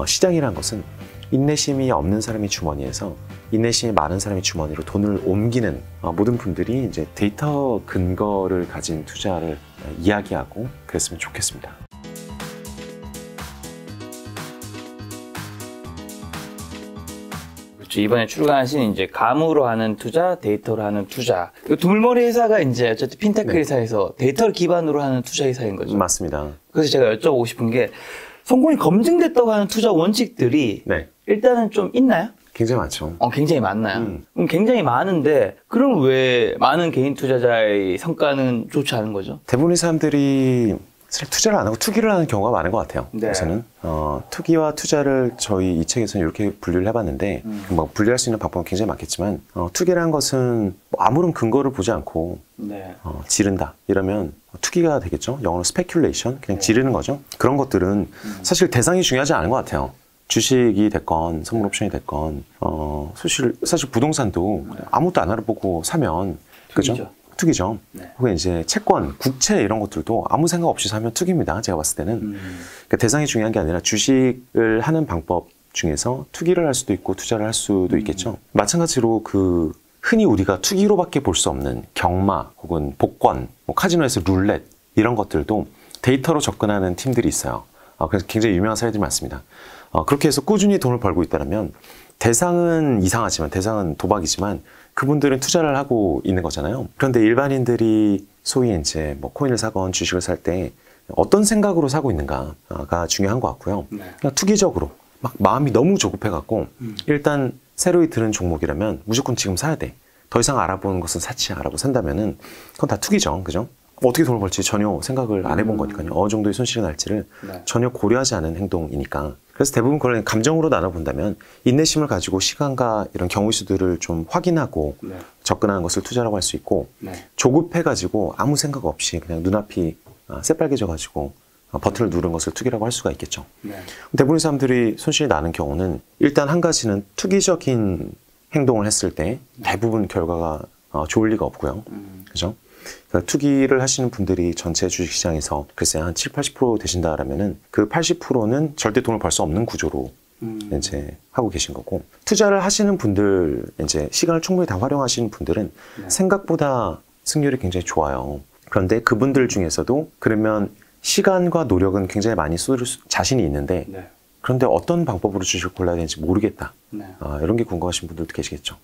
시장이란 것은 인내심이 없는 사람이 주머니에서 인내심이 많은 사람이 주머니로 돈을 옮기는 모든 분들이 이제 데이터 근거를 가진 투자를 이야기하고 그랬으면 좋겠습니다. 이번에 출간하신 이제 감으로 하는 투자, 데이터로 하는 투자. 두물머리 회사가 이제 어쨌든 핀테크 회사에서 데이터를 기반으로 하는 투자 회사인 거죠. 맞습니다. 그래서 제가 여쭤보고 싶은 게 성공이 검증됐다고 하는 투자 원칙들이 일단은 좀 있나요? 굉장히 많죠. 굉장히 많나요? 그럼 굉장히 많은데 그럼 왜 많은 개인 투자자의 성과는 좋지 않은 거죠? 대부분의 사람들이 사실 투자를 안 하고 투기를 하는 경우가 많은 것 같아요. 그래서는 투기와 투자를 저희 이 책에서는 이렇게 분류를 해봤는데 뭐 분류할 수 있는 방법은 굉장히 많겠지만 투기라는 것은 뭐 아무런 근거를 보지 않고 지른다 이러면 투기가 되겠죠. 영어로 speculation, 그냥 지르는 거죠. 그런 것들은 사실 대상이 중요하지 않은 것 같아요. 주식이 됐건 선물 옵션이 됐건 사실 부동산도 아무것도 안 알아보고 사면 그죠? 투기죠. 혹은 이제 채권, 국채 이런 것들도 아무 생각 없이 사면 투기입니다. 제가 봤을 때는. 그러니까 대상이 중요한 게 아니라 주식을 하는 방법 중에서 투기를 할 수도 있고 투자를 할 수도 있겠죠. 마찬가지로 흔히 우리가 투기로밖에 볼 수 없는 경마 혹은 복권, 뭐 카지노에서 룰렛 이런 것들도 데이터로 접근하는 팀들이 있어요. 그래서 굉장히 유명한 사례들이 많습니다. 그렇게 해서 꾸준히 돈을 벌고 있다면 대상은 이상하지만 대상은 도박이지만 그분들은 투자를 하고 있는 거잖아요. 그런데 일반인들이 소위 이제 뭐 코인을 사건 주식을 살 때 어떤 생각으로 사고 있는가가 중요한 것 같고요. 그냥 투기적으로 막 마음이 너무 조급해갖고 일단 새로이 드는 종목이라면 무조건 지금 사야 돼. 더 이상 알아보는 것은 사치 알아보고 산다면은 그건 다 투기죠, 그죠? 어떻게 돈을 벌지 전혀 생각을 안 해본 거니까요. 어느 정도의 손실이 날지를 전혀 고려하지 않은 행동이니까. 그래서 대부분 그걸 감정으로 나눠본다면 인내심을 가지고 시간과 이런 경우 수들을 좀 확인하고 접근하는 것을 투자라고 할 수 있고 조급해가지고 아무 생각 없이 그냥 눈앞이 새빨개져가지고 버튼을 누른 것을 투기라고 할 수가 있겠죠. 대부분의 사람들이 손실이 나는 경우는 일단 한 가지는 투기적인 행동을 했을 때 대부분 결과가 좋을 리가 없고요. 그죠? 그러니까 투기를 하시는 분들이 전체 주식시장에서 글쎄 한 70-80% 되신다라면은 그 80%는 절대 돈을 벌 수 없는 구조로 이제 하고 계신 거고, 투자를 하시는 분들 이제 시간을 충분히 다 활용하시는 분들은 생각보다 승률이 굉장히 좋아요. 그런데 그분들 중에서도 그러면 시간과 노력은 굉장히 많이 쏟을 자신이 있는데 그런데 어떤 방법으로 주식을 골라야 되는지 모르겠다. 이런 게 궁금하신 분들도 계시겠죠.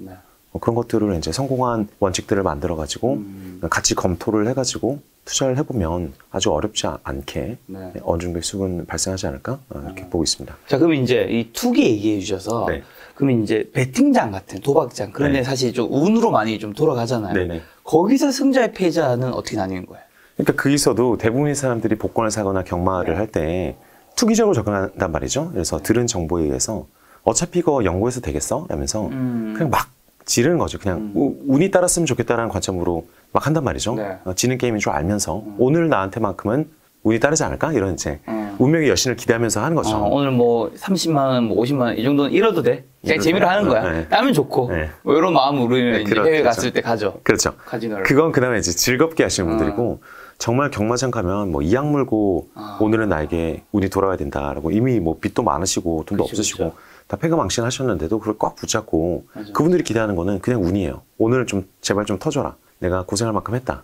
그런 것들을 이제 성공한 원칙들을 만들어 가지고 같이 검토를 해 가지고 투자를 해보면 아주 어렵지 않게 어느 정도의 수익은 발생하지 않을까 이렇게 보고 있습니다. 자, 그럼 이제 이 투기 얘기해 주셔서 그러면 이제 베팅장 같은 도박장 그런 데 사실 좀 운으로 많이 좀 돌아가잖아요. 거기서 승자의 패자는 어떻게 나뉘는 거예요? 그러니까 거기서도 대부분의 사람들이 복권을 사거나 경마를 할 때 투기적으로 접근한단 말이죠. 그래서 들은 정보에 의해서 어차피 이거 연구해서 되겠어? 라면서 그냥 막 지르는 거죠. 그냥 운이 따랐으면 좋겠다라는 관점으로 막 한단 말이죠. 지는 게임인 줄 알면서 오늘 나한테만큼은 운이 따르지 않을까? 이런 이제 운명의 여신을 기대하면서 하는 거죠. 오늘 뭐 30만 원, 뭐 50만 원 이 정도는 잃어도 돼. 그냥 재미로 하는 거야. 따면 좋고. 뭐 이런 마음으로 우리는 이제 해외 갔을 때 가죠. 그렇죠. 카지노를. 그건 그다음에 이제 즐겁게 하시는 분들이고, 정말 경마장 가면 뭐 이악 물고 오늘은 나에게 운이 돌아와야 된다라고 이미 뭐 빚도 많으시고 돈도 없으시고 다 패가망신 하셨는데도 그걸 꽉 붙잡고 그분들이 기대하는 거는 그냥 운이에요. 오늘 좀 제발 좀 터져라. 내가 고생할 만큼 했다.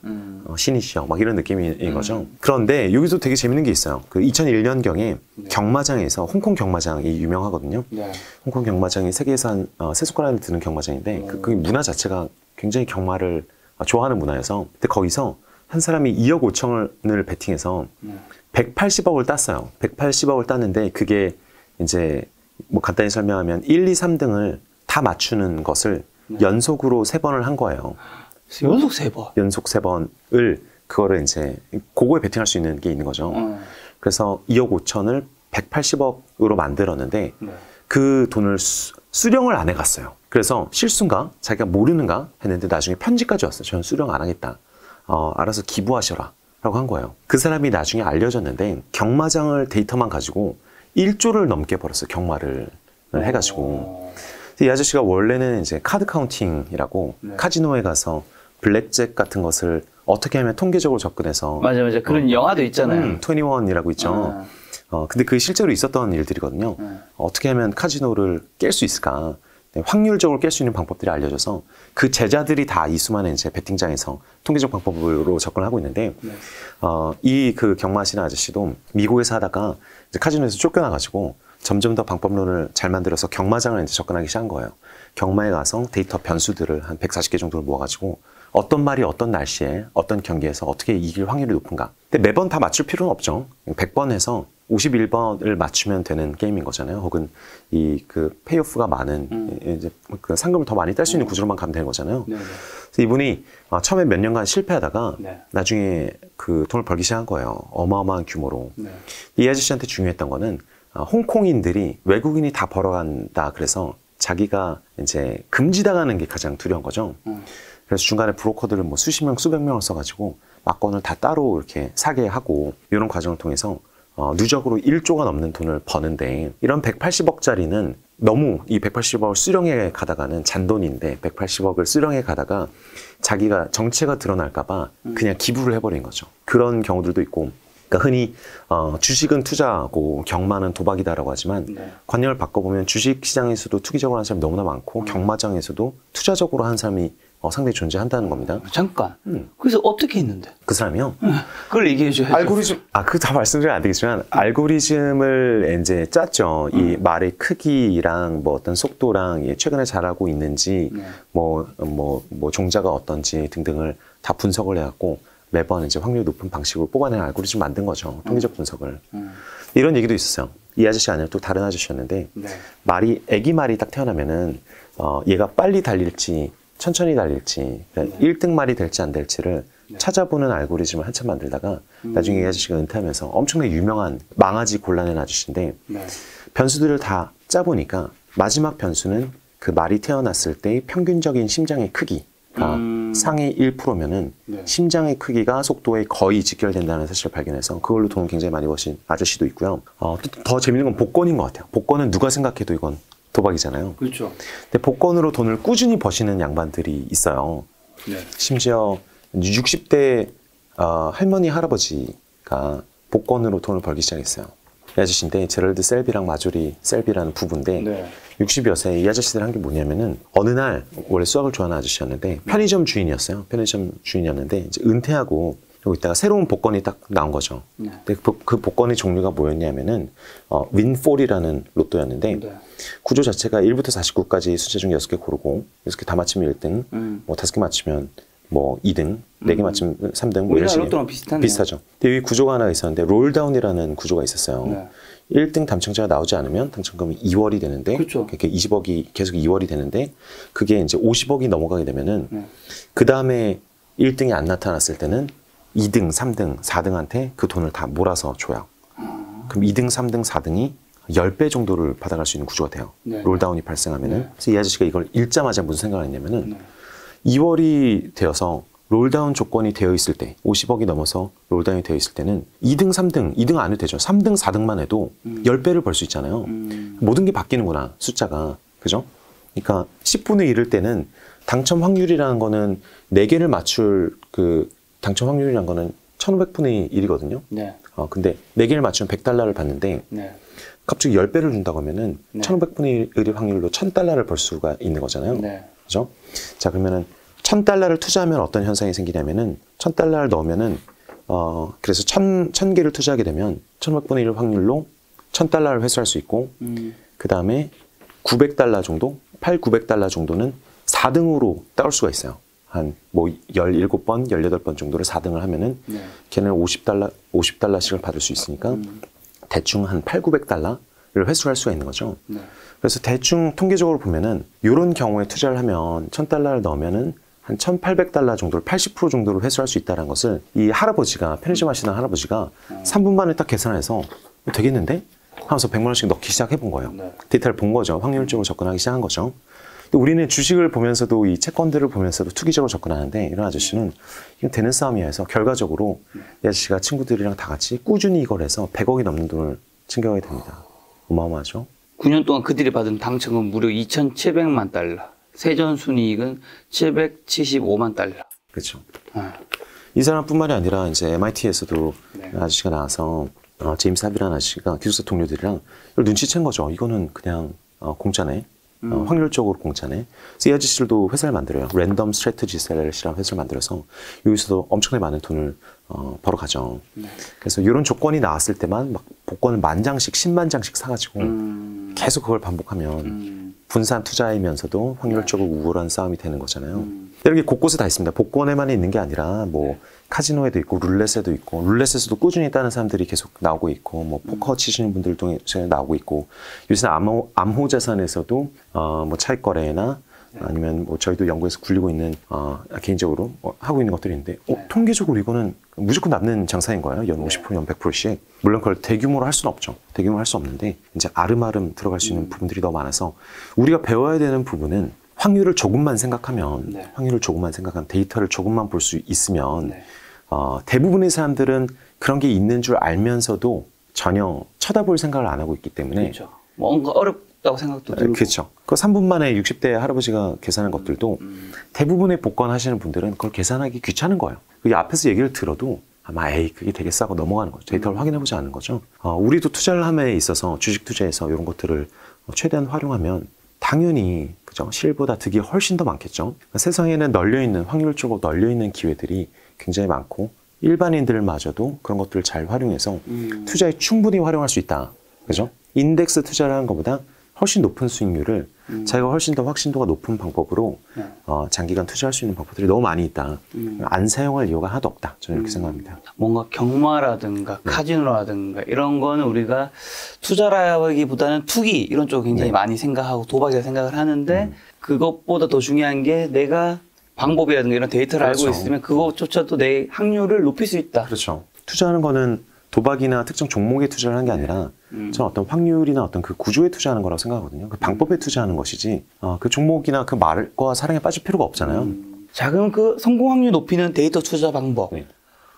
신이시여. 막 이런 느낌인 거죠. 그런데 여기서 되게 재밌는 게 있어요. 그 2001년경에 경마장에서 홍콩 경마장이 유명하거든요. 홍콩 경마장이 세계에서 한 세 손가락을 드는 경마장인데 그 문화 자체가 굉장히 경마를 좋아하는 문화여서, 근데 거기서 한 사람이 2억 5천을 베팅해서 180억을 땄어요. 180억을 땄는데 그게 이제 뭐 간단히 설명하면 1, 2, 3등을 다 맞추는 것을 연속으로 3번을 한 거예요. 연속 3번? 연속 3번을 그거를 이제 그거에 베팅할 수 있는 게 있는 거죠. 그래서 2억 5천을 180억으로 만들었는데 그 돈을 수령을 안 해갔어요. 그래서 실수인가? 자기가 모르는가? 했는데 나중에 편지까지 왔어요. 저는 수령 안 하겠다. 알아서 기부하셔라 라고 한 거예요. 그 사람이 나중에 알려졌는데 경마장을 데이터만 가지고 1조를 넘게 벌었어요. 경마를 해가지고. 이 아저씨가 원래는 이제 카드 카운팅이라고 카지노에 가서 블랙잭 같은 것을 어떻게 하면 통계적으로 접근해서 맞아 그런 영화도 있잖아요. 21이라고 있죠. 근데 그 실제로 있었던 일들이거든요. 어떻게 하면 카지노를 깰 수 있을까? 확률적으로 깰 수 있는 방법들이 알려져서 그 제자들이 다 이 수많은 이제 베팅장에서 통계적 방법으로 접근을 하고 있는데, 이 그 경마하시는 아저씨도 미국에서 하다가 이제 카지노에서 쫓겨나가지고 점점 더 방법론을 잘 만들어서 경마장을 이제 접근하기 시작한 거예요. 경마에 가서 데이터 변수들을 한 140개 정도를 모아가지고 어떤 말이 어떤 날씨에 어떤 경기에서 어떻게 이길 확률이 높은가. 근데 매번 다 맞출 필요는 없죠. 100번 해서 51번을 맞추면 되는 게임인 거잖아요. 혹은 이 그 페이오프가 많은 이제 그 상금을 더 많이 딸 수 있는 구조로만 가면 되는 거잖아요. 그래서 이분이 처음에 몇 년간 실패하다가 나중에 그 돈을 벌기 시작한 거예요. 어마어마한 규모로. 이 아저씨한테 중요했던 거는 홍콩인들이 외국인이 다 벌어간다 그래서 자기가 이제 금지당하는 게 가장 두려운 거죠. 그래서 중간에 브로커들을 뭐 수십 명, 수백 명을 써가지고 막건을 다 따로 이렇게 사게 하고 이런 과정을 통해서 누적으로 1조가 넘는 돈을 버는데, 이런 180억짜리는 너무 이 180억을 수령해 가다가는 잔돈인데 180억을 수령해 가다가 자기가 정체가 드러날까봐 그냥 기부를 해버린 거죠. 그런 경우들도 있고, 그러니까 흔히 주식은 투자하고 경마는 도박이다라고 하지만 관념을 바꿔보면 주식 시장에서도 투기적으로 하는 사람이 너무나 많고 경마장에서도 투자적으로 하는 사람이 상당히 존재한다는 겁니다. 잠깐. 그래서 어떻게 했는데? 그 사람이요? 그걸 얘기해 줘야죠. 알고리즘. 그거 다 말씀드리면 안 되겠지만, 알고리즘을 이제 짰죠. 이 말의 크기랑 뭐 어떤 속도랑 최근에 잘하고 있는지, 뭐 종자가 어떤지 등등을 다 분석을 해갖고 매번 이제 확률이 높은 방식으로 뽑아내는 알고리즘 만든 거죠. 통계적 분석을. 이런 얘기도 있었어요. 이 아저씨 아니라 또 다른 아저씨였는데, 아기 말이 딱 태어나면은, 얘가 빨리 달릴지, 천천히 달릴지, 그러니까 1등 말이 될지 안 될지를 찾아보는 알고리즘을 한참 만들다가 나중에 이 아저씨가 은퇴하면서 엄청나게 유명한 망아지 골라낸 아저씨인데, 변수들을 다 짜보니까 마지막 변수는 그 말이 태어났을 때의 평균적인 심장의 크기가 상위 1%면은 심장의 크기가 속도에 거의 직결된다는 사실을 발견해서 그걸로 돈을 굉장히 많이 버신 아저씨도 있고요. 더 재밌는 건 복권인 것 같아요. 복권은 누가 생각해도 이건 도박이잖아요. 그렇죠. 근데 복권으로 돈을 꾸준히 버시는 양반들이 있어요. 심지어 60대 할머니 할아버지가 복권으로 돈을 벌기 시작했어요. 이 아저씨인데 제럴드 셀비랑 마조리 셀비라는 부부인데 60여 세 이 아저씨들 한 게 뭐냐면은 어느 날 원래 수학을 좋아하는 아저씨였는데 편의점 주인이었어요. 편의점 주인이었는데 이제 은퇴하고 여기 있다가 새로운 복권이 딱 나온 거죠. 근데 그 복권의 종류가 뭐였냐면은 윈폴이라는 로또였는데 구조 자체가 1부터 49까지 숫자 중 6개 고르고 6개 다 맞추면 1등, 뭐 5개 맞추면 뭐 2등, 4개 맞추면 3등, 뭐 이런 식으로 로또랑 비슷하네요. 비슷하죠. 근데 여기 구조가 하나 있었는데 롤다운이라는 구조가 있었어요. 1등 당첨자가 나오지 않으면 당첨금이 2월이 되는데, 이렇게 20억이 계속 2월이 되는데, 그게 이제 50억이 넘어가게 되면은 그 다음에 1등이 안 나타났을 때는 2등, 3등, 4등한테 그 돈을 다 몰아서 줘요. 그럼 2등, 3등, 4등이 10배 정도를 받아갈 수 있는 구조가 돼요. 롤다운이 발생하면은. 그래서 이 아저씨가 이걸 읽자마자 무슨 생각을 했냐면은 2월이 되어서 롤다운 조건이 되어 있을 때, 50억이 넘어서 롤다운이 되어 있을 때는 2등, 3등, 2등 안 해도 되죠. 3등, 4등만 해도 10배를 벌 수 있잖아요. 모든 게 바뀌는구나, 숫자가. 그죠? 그러니까 10분의 1일 때는 당첨 확률이라는 거는 4개를 맞출 그 당첨 확률이라는 거는 1500분의 1이거든요. 근데 4개를 맞추면 $100를 받는데 갑자기 10배를 준다고 하면은 1500분의 1의 확률로 $1000를 벌 수가 있는 거잖아요. 그죠? 자, 그러면은 $1000를 투자하면 어떤 현상이 생기냐면은 $1000를 넣으면은 그래서 1000개를 투자하게 되면 1500분의 1 확률로 $1000를 회수할 수 있고 그 다음에 $900 정도, $900 정도는 4등으로 따올 수가 있어요. 한 뭐 17번, 18번 정도를 4등을 하면은 걔는 $50씩을 받을 수 있으니까 대충 한 $900를 회수할 수가 있는 거죠. 그래서 대충 통계적으로 보면은 이런 경우에 투자를 하면 $1000를 넣으면은 한 $1800 정도를 80% 정도를 회수할 수 있다는 것을 이 할아버지가, 편의점 하시는 할아버지가 3분 만에 딱 계산해서 되겠는데? 하면서 100만 원씩 넣기 시작해 본 거예요. 데이터를 본 거죠. 확률적으로 접근하기 시작한 거죠. 우리는 주식을 보면서도 이 채권들을 보면서도 투기적으로 접근하는데 이런 아저씨는 이건 되는 싸움이야 해서 결과적으로 이 아저씨가 친구들이랑 다 같이 꾸준히 이걸 해서 100억이 넘는 돈을 챙겨가게 됩니다. 어마어마하죠. 9년 동안 그들이 받은 당첨은 무려 $2700만. 세전 순이익은 $775만. 그렇죠. 이 사람뿐만이 아니라 이제 MIT에서도 아저씨가 나와서 제임스 합이라는 아저씨가 기숙사 동료들이랑 이걸 눈치챈 거죠. 이거는 그냥 공짜네. 확률적으로 공짜네. 그래서 이 아저씨들도 회사를 만들어요. 랜덤 스트래티지 셀이라는 회사를 만들어서 여기서도 엄청나게 많은 돈을 벌어가죠. 그래서 이런 조건이 나왔을 때만 막 복권을 10,000장씩 10만 장씩 사가지고 계속 그걸 반복하면 분산 투자이면서도 확률적으로 우월한 싸움이 되는 거잖아요. 이런 게 곳곳에 다 있습니다. 복권에만 있는 게 아니라 뭐 카지노에도 있고 룰렛에도 있고 룰렛에서도 꾸준히 따는 사람들이 계속 나오고 있고 뭐 포커 치시는 분들도 나오고 있고 요새 암호 자산에서도 뭐 차익 거래나 아니면 뭐 저희도 연구에서 굴리고 있는 개인적으로 하고 있는 것들이 있는데 통계적으로 이거는 무조건 남는 장사인 거예요. 연 50%, 연 100%씩. 물론 그걸 대규모로 할 수는 없죠. 대규모로 할 수 없는데 이제 아름아름 들어갈 수 있는 부분들이 너무 많아서 우리가 배워야 되는 부분은 확률을 조금만 생각하면 데이터를 조금만 볼 수 있으면 대부분의 사람들은 그런 게 있는 줄 알면서도 전혀 쳐다볼 생각을 안 하고 있기 때문에 그렇죠. 뭔가 어렵다고 생각도 들고 그렇죠. 그 3분 만에 60대 할아버지가 계산한 것들도 대부분의 복권 하시는 분들은 그걸 계산하기 귀찮은 거예요. 그게 앞에서 얘기를 들어도 아마 그게 되게 싸고 넘어가는 거죠. 데이터를 확인해보지 않는 거죠. 우리도 투자를 함에 있어서 주식 투자에서 이런 것들을 최대한 활용하면 당연히 그죠? 실보다 득이 훨씬 더 많겠죠. 세상에는 널려있는 확률적으로 널려있는 기회들이 굉장히 많고 일반인들마저도 그런 것들을 잘 활용해서 투자에 충분히 활용할 수 있다. 그죠? 인덱스 투자를 하는 것보다 훨씬 높은 수익률을 자기가 훨씬 더 확신도가 높은 방법으로 장기간 투자할 수 있는 방법들이 너무 많이 있다. 안 사용할 이유가 하나도 없다. 저는 이렇게 생각합니다. 뭔가 경마라든가 카지노라든가 이런 거는 우리가 투자라기보다는 투기 이런 쪽 굉장히 많이 생각하고 도박이라 생각을 하는데 그것보다 더 중요한 게 내가 방법이라든가 이런 데이터를 알고 있으면 그것조차도 내 확률을 높일 수 있다. 그렇죠. 투자하는 거는 도박이나 특정 종목에 투자를 하는 게 아니라 저는 어떤 확률이나 어떤 그 구조에 투자하는 거라고 생각하거든요. 그 방법에 투자하는 것이지 그 종목이나 그 말과 사랑에 빠질 필요가 없잖아요. 자, 그럼 그 성공 확률 높이는 데이터 투자 방법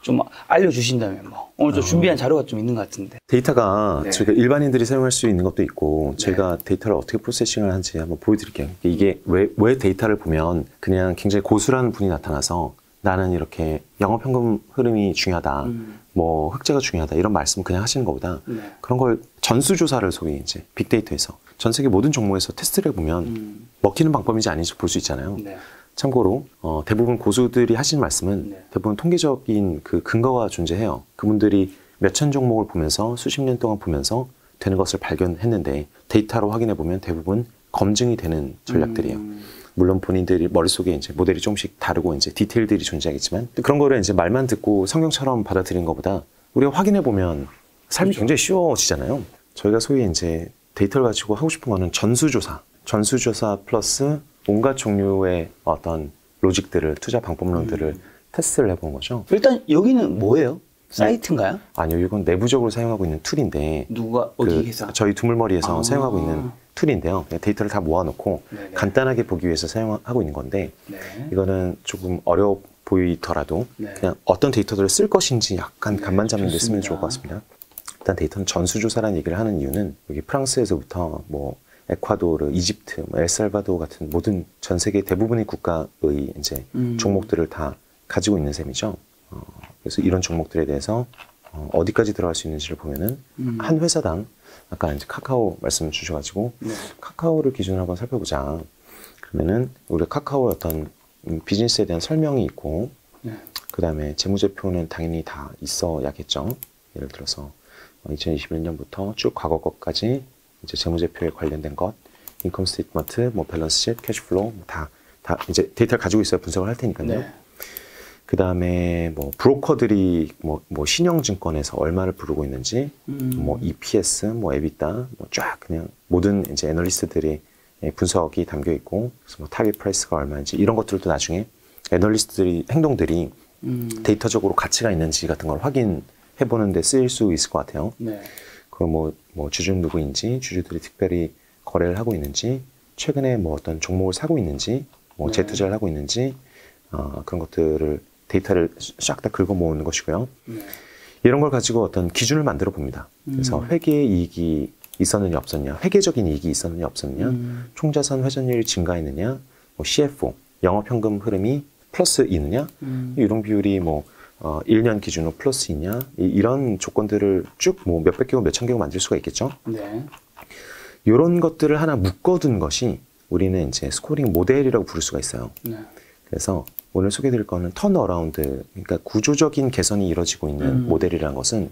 좀 알려주신다면 오늘 좀 준비한 자료가 좀 있는 것 같은데. 데이터가 저희가 일반인들이 사용할 수 있는 것도 있고 저희가 데이터를 어떻게 프로세싱을 하는지 한번 보여드릴게요. 이게 왜 데이터를 보면 그냥 굉장히 고수라는 분이 나타나서 나는 이렇게 영업현금 흐름이 중요하다. 뭐 흑자가 중요하다 이런 말씀 그냥 하시는 것보다 그런 걸 전수조사를 소위 이제 빅데이터에서 전 세계 모든 종목에서 테스트를 해보면 먹히는 방법인지 아닌지 볼 수 있잖아요. 참고로 대부분 고수들이 하시는 말씀은 대부분 통계적인 그 근거가 존재해요. 그분들이 몇천 종목을 보면서 수십 년 동안 보면서 되는 것을 발견했는데 데이터로 확인해 보면 대부분 검증이 되는 전략들이에요. 물론 본인들이 머릿속에 이제 모델이 조금씩 다르고 이제 디테일들이 존재하겠지만 그런 거를 이제 말만 듣고 성경처럼 받아들이는 것보다 우리가 확인해 보면 삶이 굉장히 쉬워지잖아요. 저희가 소위 이제 데이터를 가지고 하고 싶은 거는 전수조사 플러스 온갖 종류의 어떤 로직들을 투자 방법론들을 테스트를 해본 거죠. 일단 여기는 뭐예요? 사이트인가요? 아니요, 이건 내부적으로 사용하고 있는 툴인데 누가 어디에서? 저희 두물머리에서 사용하고 있는 툴인데요. 데이터를 다 모아놓고 간단하게 보기 위해서 사용하고 있는 건데 이거는 조금 어려워 보이더라도 그냥 어떤 데이터들을 쓸 것인지 약간 감만 잡는 데 쓰면 좋을 것 같습니다. 일단 데이터는 전수조사라는 얘기를 하는 이유는 여기 프랑스에서부터 뭐 에콰도르, 이집트, 엘살바도르 같은 모든 전 세계 대부분의 국가의 이제 종목들을 다 가지고 있는 셈이죠. 그래서 이런 종목들에 대해서 어디까지 들어갈 수 있는지를 보면은 한 회사당 아까 이제 카카오 말씀 주셔가지고 카카오를 기준으로 한번 살펴보자. 그러면은 우리 카카오의 어떤 비즈니스에 대한 설명이 있고 그 다음에 재무제표는 당연히 다 있어야겠죠. 예를 들어서 2021년부터 쭉 과거 것까지 이제 재무제표에 관련된 것, 인컴 스테이트먼트, 뭐 밸런스 शी트, 캐시플로우 다 이제 데이터를 가지고 있어야 분석을 할 테니까요. 그 다음에 뭐 브로커들이 뭐 신영증권에서 얼마를 부르고 있는지, 뭐 EPS, 뭐 EBITDA, 뭐 쫙 그냥 모든 이제 애널리스트들의 분석이 담겨 있고, 그래서 뭐 타겟 프라이스가 얼마인지 이런 것들도 나중에 애널리스트들이 행동들이 데이터적으로 가치가 있는지 같은 걸 확인해 보는데 쓰일 수 있을 것 같아요. 그럼 뭐 주주는 누구인지, 주주들이 특별히 거래를 하고 있는지, 최근에 뭐 어떤 종목을 사고 있는지, 뭐 재투자를 하고 있는지, 그런 것들을 데이터를 싹 다 긁어 모으는 것이고요. 이런 걸 가지고 어떤 기준을 만들어 봅니다. 그래서 회계 이익이 있었느냐 없었냐, 회계적인 이익이 있었느냐 없었느냐, 총자산 회전율이 증가했느냐, 뭐 CFO, 영업현금 흐름이 플러스이느냐, 이런 비율이 뭐 1년 기준으로 플러스이냐 이런 조건들을 쭉 뭐 몇백 개고 몇천 개고 만들 수가 있겠죠. 네. 이런 것들을 하나 묶어둔 것이 우리는 이제 스코어링 모델이라고 부를 수가 있어요. 네. 그래서 오늘 소개드릴 거는 턴어라운드, 그러니까 구조적인 개선이 이루어지고 있는 모델이라는 것은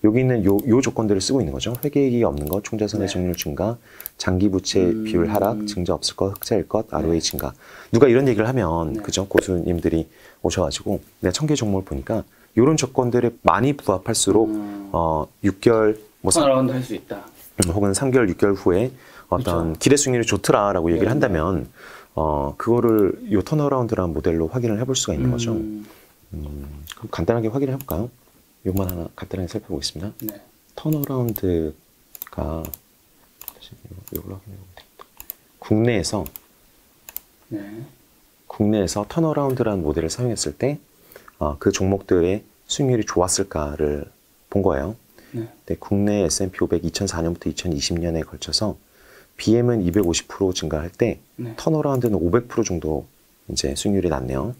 여기 있는 요 조건들을 쓰고 있는 거죠. 회계이익이 없는 것, 총자산의 증률 증가, 장기 부채 비율 하락, 증자 없을 것, 흑자일 것, ROA 증가. 누가 이런 얘기를 하면 그죠? 고수님들이 오셔가지고 내가 1000개 종목을 보니까 이런 조건들에 많이 부합할수록 6개월 뭐 턴어라운드 할 수 있다. 혹은 3개월, 6개월 후에 어떤 그렇죠. 기대 수익률이 좋더라라고 얘기를 한다면 그거를 요 턴어라운드라는 모델로 확인을 해볼 수가 있는 거죠. 그럼 간단하게 확인을 해볼까요? 요만 하나 간단하게 살펴보겠습니다. 네. 턴어라운드가 다시 이걸로 확인해보면 되겠다. 국내에서 턴어라운드라는 모델을 사용했을 때 그 종목들의 수익률이 좋았을까를 본 거예요. 네. 네, 국내 S&P 500 2004년부터 2020년에 걸쳐서 BM은 250% 증가할 때 턴어라운드는 500% 정도 이제 수익률이 났네요.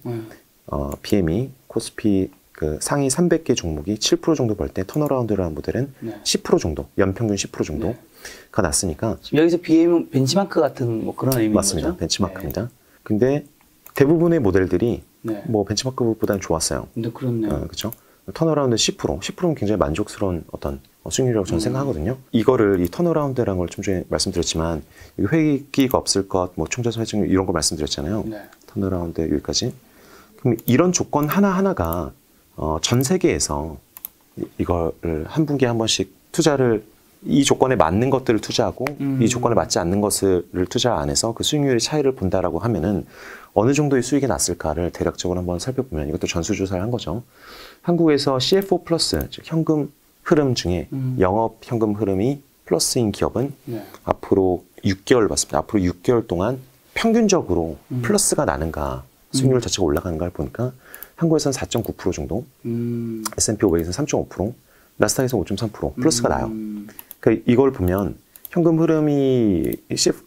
BM이 코스피 그 상위 300개 종목이 7% 정도 벌 때 턴어라운드라는 모델은 10% 정도, 연평균 10% 정도가 났으니까 지금 여기서 BM 벤치마크 같은 뭐 그런 의미인 맞습니다. 거죠? 벤치마크입니다. 근데 대부분의 모델들이 네. 뭐 벤치마크보다는 좋았어요. 근데 그렇네요. 그렇죠. 턴어라운드 10%는 굉장히 만족스러운 어떤 수익률이라고 저는 생각하거든요. 이거를 이 턴어라운드라는 걸 좀 전에 말씀드렸지만 회익기가 없을 것, 뭐 총자산 회전율 이런 거 말씀드렸잖아요. 네. 턴어라운드 여기까지. 그럼 이런 조건 하나하나가 전 세계에서 이거를 한 분기에 한 번씩 투자를 이 조건에 맞는 것들을 투자하고 이 조건에 맞지 않는 것을 투자 안 해서 그 수익률의 차이를 본다라고 하면은 어느 정도의 수익이 났을까를 대략적으로 한번 살펴보면 이것도 전수조사를 한 거죠. 한국에서 CFO 플러스, 즉 현금 흐름 중에 영업 현금 흐름이 플러스인 기업은 앞으로 6개월 봤습니다. 앞으로 6개월 동안 평균적으로 플러스가 나는가, 수익률 자체가 올라가는가를 보니까 한국에서는 4.9% 정도, S&P 500에서는 3.5%, 나스닥에서는 5.3% 플러스가 나요. 그러니까 이걸 보면 현금 흐름이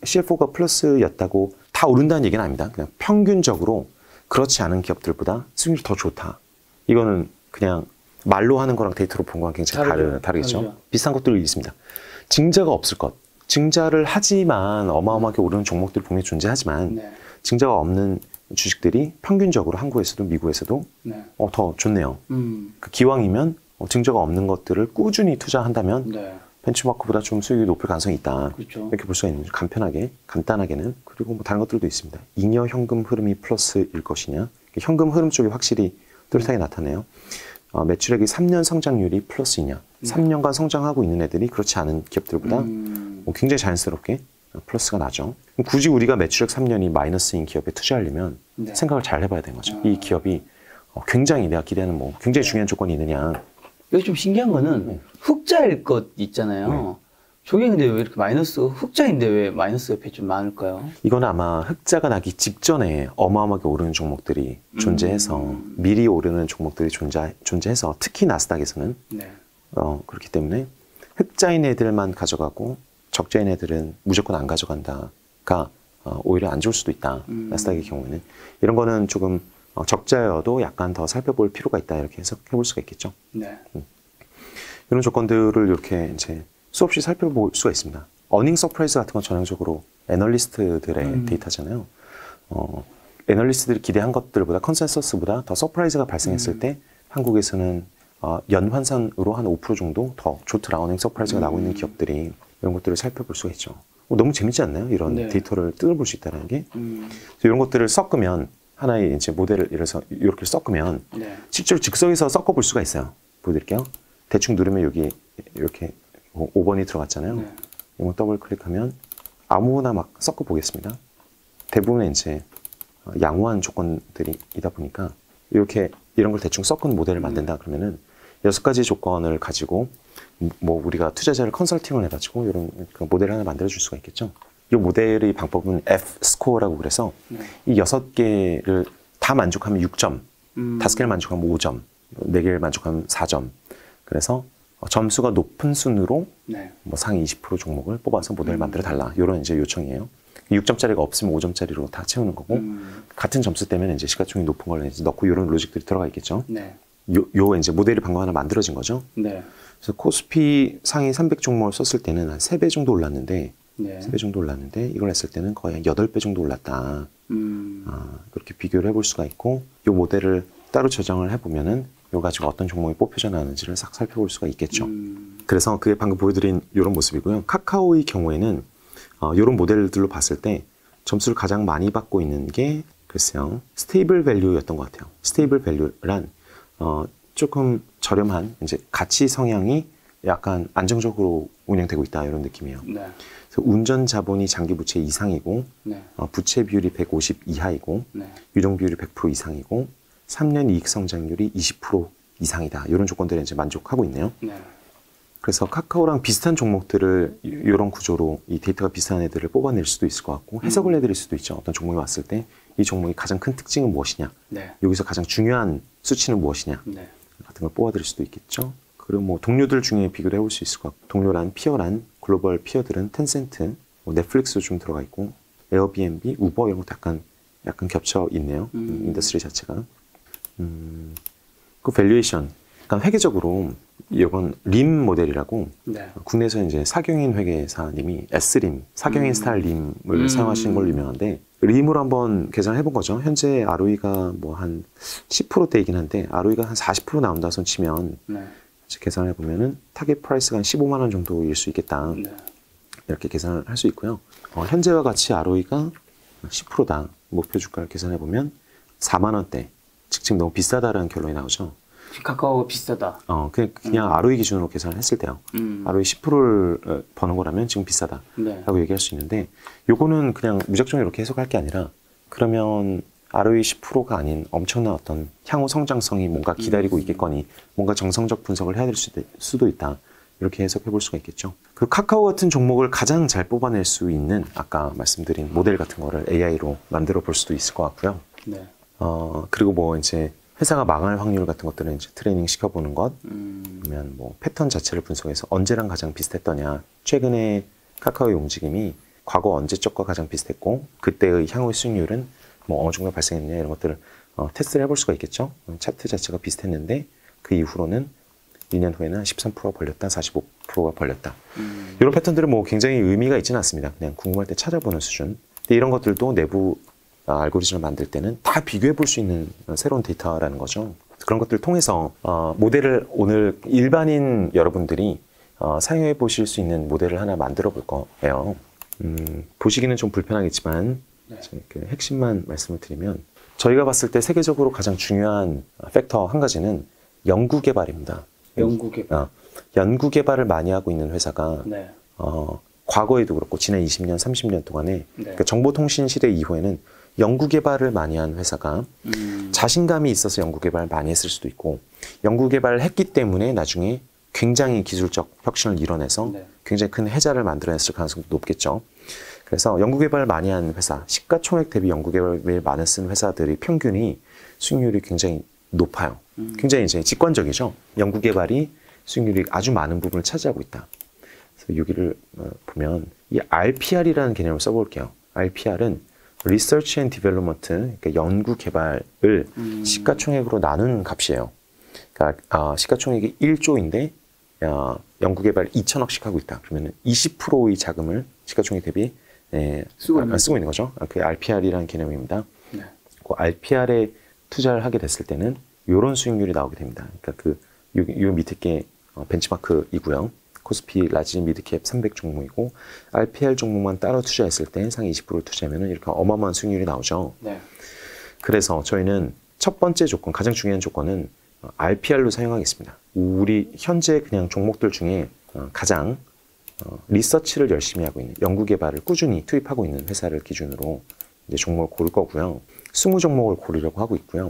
CFO가 플러스였다고 다 오른다는 얘기는 아닙니다. 그냥 평균적으로 그렇지 않은 기업들보다 수익률이 더 좋다. 이거는 그냥 말로 하는 거랑 데이터로 본 거랑 굉장히 다르겠죠. 다르죠. 비슷한 것들이 있습니다. 증자가 없을 것. 증자를 하지만 어마어마하게 오르는 종목들이 분명히 존재하지만 증자가 없는 주식들이 평균적으로 한국에서도 미국에서도 더 좋네요. 그 기왕이면 증자가 없는 것들을 꾸준히 투자한다면 벤치마크보다 좀 수익이 높을 가능성이 있다. 그렇죠. 이렇게 볼 수가 있는 거죠. 간단하게는. 그리고 뭐 다른 것들도 있습니다. 잉여 현금 흐름이 플러스일 것이냐. 현금 흐름 쪽이 확실히 뚜렷하게 나타나요. 매출액이 3년 성장률이 플러스이냐. 3년간 성장하고 있는 애들이 그렇지 않은 기업들보다 굉장히 자연스럽게 플러스가 나죠. 굳이 우리가 매출액 3년이 마이너스인 기업에 투자하려면 생각을 잘 해봐야 되는 거죠. 이 기업이 굉장히 내가 기대하는 뭐 굉장히 중요한 조건이 있느냐. 여기 좀 신기한 거는 흑자일 것 있잖아요. 저게 근데 왜 이렇게 흑자인데 왜 마이너스 옆에 좀 많을까요? 이건 아마 흑자가 나기 직전에 어마어마하게 오르는 종목들이 존재해서 미리 오르는 종목들이 존재해서 특히 나스닥에서는 그렇기 때문에 흑자인 애들만 가져가고 적자인 애들은 무조건 안 가져간다가 오히려 안 좋을 수도 있다. 나스닥의 경우에는 이런 거는 조금 적자여도 약간 더 살펴볼 필요가 있다 이렇게 해석해 볼 수가 있겠죠. 이런 조건들을 이렇게 이제 수없이 살펴볼 수가 있습니다. 어닝 서프라이즈 같은 건 전형적으로 애널리스트들의 데이터잖아요. 애널리스트들이 기대한 것들보다 컨센서스보다 더 서프라이즈가 발생했을 때 한국에서는 연환산으로 한 5% 정도 더 좋더라. 어닝 서프라이즈가 나오고 있는 기업들이 이런 것들을 살펴볼 수가 있죠. 너무 재밌지 않나요? 이런 데이터를 뜯어볼 수 있다는 게. 이런 것들을 섞으면 하나의 이제 모델을 이래서 이렇게 섞으면 실제로 즉석에서 섞어볼 수가 있어요. 보여드릴게요. 대충 누르면 여기 이렇게 5번이 들어갔잖아요. 이거 더블 클릭하면 아무거나 막 섞어 보겠습니다. 대부분의 이제 양호한 조건들이다 보니까 이렇게 이런 걸 대충 섞은 모델을 만든다 그러면은 6가지 조건을 가지고 뭐 우리가 투자자를 컨설팅을 해가지고 이런 모델을 하나 만들어 줄 수가 있겠죠. 이 모델의 방법은 F 스코어라고 그래서 이 6개를 다 만족하면 6점, 5개를 만족하면 5점, 4개를 만족하면 4점. 그래서 점수가 높은 순으로 뭐 상위 20% 종목을 뽑아서 모델을 만들어 달라. 이런 이제 요청이에요. 6점짜리가 없으면 5점짜리로 다 채우는 거고 같은 점수 때문에 이제 시가총액이 높은 걸 이제 넣고 이런 로직들이 들어가 있겠죠. 요 이제 모델이 방금 하나 만들어진 거죠. 네. 그래서 코스피 상위 300 종목을 썼을 때는 한 3배 정도 올랐는데, 네. 3배 정도 올랐는데 이걸 했을 때는 거의 한 8배 정도 올랐다. 그렇게 비교를 해볼 수가 있고, 요 모델을 따로 저장을 해보면은 요 가지고 어떤 종목이 뽑혀져 나오는지를 싹 살펴볼 수가 있겠죠. 그래서 그게 방금 보여드린 이런 모습이고요. 카카오의 경우에는 이런 모델들로 봤을 때 점수를 가장 많이 받고 있는 게 글쎄요, 스테이블 밸류였던 것 같아요. 스테이블 밸류란 조금 저렴한 이제 가치 성향이 약간 안정적으로 운영되고 있다 이런 느낌이에요. 네. 그래서 운전 자본이 장기 부채 이상이고, 네. 부채 비율이 150 이하이고, 네. 유동 비율이 100% 이상이고, 3년 이익 성장률이 20% 이상이다. 이런 조건들에 이제 만족하고 있네요. 네. 그래서 카카오랑 비슷한 종목들을 이런 구조로 이 데이터가 비슷한 애들을 뽑아낼 수도 있을 것 같고 해석을 해드릴 수도 있죠. 어떤 종목이 왔을 때 이 종목의 가장 큰 특징은 무엇이냐, 네. 여기서 가장 중요한 수치는 무엇이냐 네. 같은 걸 뽑아드릴 수도 있겠죠. 그리고 뭐 동료들 중에 비교를 해볼 수 있을 것 같고 동료란 피어란 글로벌 피어들은 텐센트, 뭐 넷플릭스도 좀 들어가 있고 에어비앤비, 우버 이런 것도 약간 겹쳐 있네요. 인더스트리 자체가. 그 밸류에이션, 그러니까 회계적으로 이건 림 모델이라고 네. 국내에서 이제 사경인 회계사님이 S림, 사경인 스타일 림을 사용하시는 걸로 유명한데 림으로 한번 계산을 해본 거죠. 현재 ROE가 뭐 한 10%대이긴 한데 ROE가 한 40% 나온다 손 치면 네. 계산을 해보면은 타겟 프라이스가 한 15만 원 정도일 수 있겠다. 네. 이렇게 계산을 할 수 있고요. 현재와 같이 ROE가 10%다. 목표 주가를 계산해보면 4만 원대. 즉 지금 너무 비싸다라는 결론이 나오죠. 카카오가 비싸다. 그냥 ROE 기준으로 계산을 했을 때요. ROE 10%를 버는 거라면 지금 비싸다. 네. 라고 얘기할 수 있는데 요거는 그냥 무작정 이렇게 해석할 게 아니라 그러면 ROE 10%가 아닌 엄청난 어떤 향후 성장성이 뭔가 기다리고 있겠거니 뭔가 정성적 분석을 해야 될 수도 있다. 이렇게 해석해 볼 수가 있겠죠. 그 카카오 같은 종목을 가장 잘 뽑아낼 수 있는 아까 말씀드린 모델 같은 거를 AI로 만들어 볼 수도 있을 것 같고요. 네. 그리고 뭐 이제 회사가 망할 확률 같은 것들은 이제 트레이닝 시켜보는 것, 그러면 뭐 패턴 자체를 분석해서 언제랑 가장 비슷했더냐. 최근에 카카오의 움직임이 과거 언제적과 가장 비슷했고 그때의 향후 수익률은 뭐 어느 정도 발생했냐 이런 것들을 테스트를 해볼 수가 있겠죠. 차트 자체가 비슷했는데 그 이후로는 2년 후에는 13%가 벌렸다, 45%가 벌렸다. 이런 패턴들은 뭐 굉장히 의미가 있지는 않습니다. 그냥 궁금할 때 찾아보는 수준. 근데 이런 것들도 내부 알고리즘을 만들 때는 다 비교해 볼 수 있는 새로운 데이터라는 거죠. 그런 것들을 통해서 모델을 오늘 일반인 여러분들이 사용해 보실 수 있는 모델을 하나 만들어 볼 거예요. 보시기는 좀 불편하겠지만 네. 그 핵심만 말씀을 드리면 저희가 봤을 때 세계적으로 가장 중요한 팩터 한 가지는 연구 개발입니다. 연구 개발. 연구 개발을 많이 하고 있는 회사가 네. 과거에도 그렇고 지난 20년, 30년 동안에 네. 그러니까 정보통신 시대 이후에는 연구 개발을 많이 한 회사가 자신감이 있어서 연구 개발을 많이 했을 수도 있고 연구 개발을 했기 때문에 나중에 굉장히 기술적 혁신을 이뤄내서 네. 굉장히 큰 혜자를 만들어냈을 가능성도 높겠죠. 그래서 연구 개발을 많이 한 회사, 시가총액 대비 연구 개발을 많이 쓴 회사들의 평균이 수익률이 굉장히 높아요. 굉장히 이제 직관적이죠. 연구 개발이 수익률이 아주 많은 부분을 차지하고 있다. 그래서 여기를 보면 이 RPR이라는 개념을 써볼게요. RPR은 Research and Development, 그러니까 연구 개발을 시가총액으로 나눈 값이에요. 그러니까 시가총액이 1조인데 연구 개발 2천억씩 하고 있다. 그러면 20%의 자금을 시가총액 대비 쓰고 있는 거죠. 그게 RPR이라는 개념입니다. 네. 그 RPR에 투자를 하게 됐을 때는 이런 수익률이 나오게 됩니다. 그러니까 요 밑에 게 벤치마크이고요. 코스피 라지 미드캡 300 종목이고 RPR 종목만 따로 투자했을 때 상위 20%를 투자하면 이렇게 어마어마한 수익률이 나오죠. 네. 그래서 저희는 첫 번째 조건, 가장 중요한 조건은 RPR로 사용하겠습니다. 우리 현재 그냥 종목들 중에 가장 리서치를 열심히 하고 있는, 연구 개발을 꾸준히 투입하고 있는 회사를 기준으로 이제 종목을 고를 거고요. 20종목을 고르려고 하고 있고요.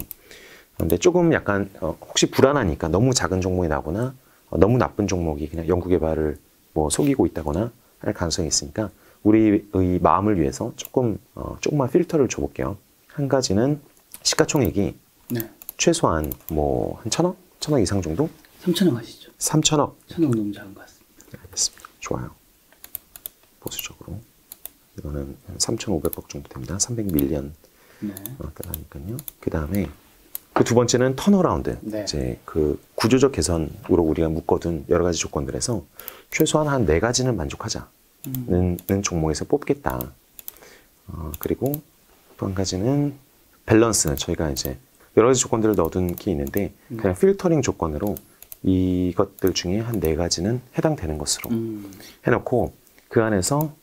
그런데 조금 약간 혹시 불안하니까 너무 작은 종목이 나거나 너무 나쁜 종목이 그냥 연구 개발을 뭐 속이고 있다거나 할 가능성이 있으니까 우리의 마음을 위해서 조금만 필터를 줘볼게요. 한 가지는 시가총액이 네. 최소한 뭐 한 1,000억? 1,000억 이상 정도? 3,000원 하시죠. 3,000억. 1,000원 너무 작은 것 같습니다. 알겠습니다. 좋아요. 보수적으로. 이거는 한 3,500억 정도 됩니다. 300밀리언. 네. 그러니까요. 그 다음에 그 두 번째는 턴어라운드. 네. 이제 그 구조적 개선으로 우리가 묶어둔 여러 가지 조건들에서 최소한 한 4가지는 만족하자는 종목에서 뽑겠다. 그리고 또 한 가지는 밸런스. 저희가 이제 여러 가지 조건들을 넣어둔 게 있는데 그냥 필터링 조건으로 이것들 중에 한 4가지는 해당되는 것으로 해놓고 그 안에서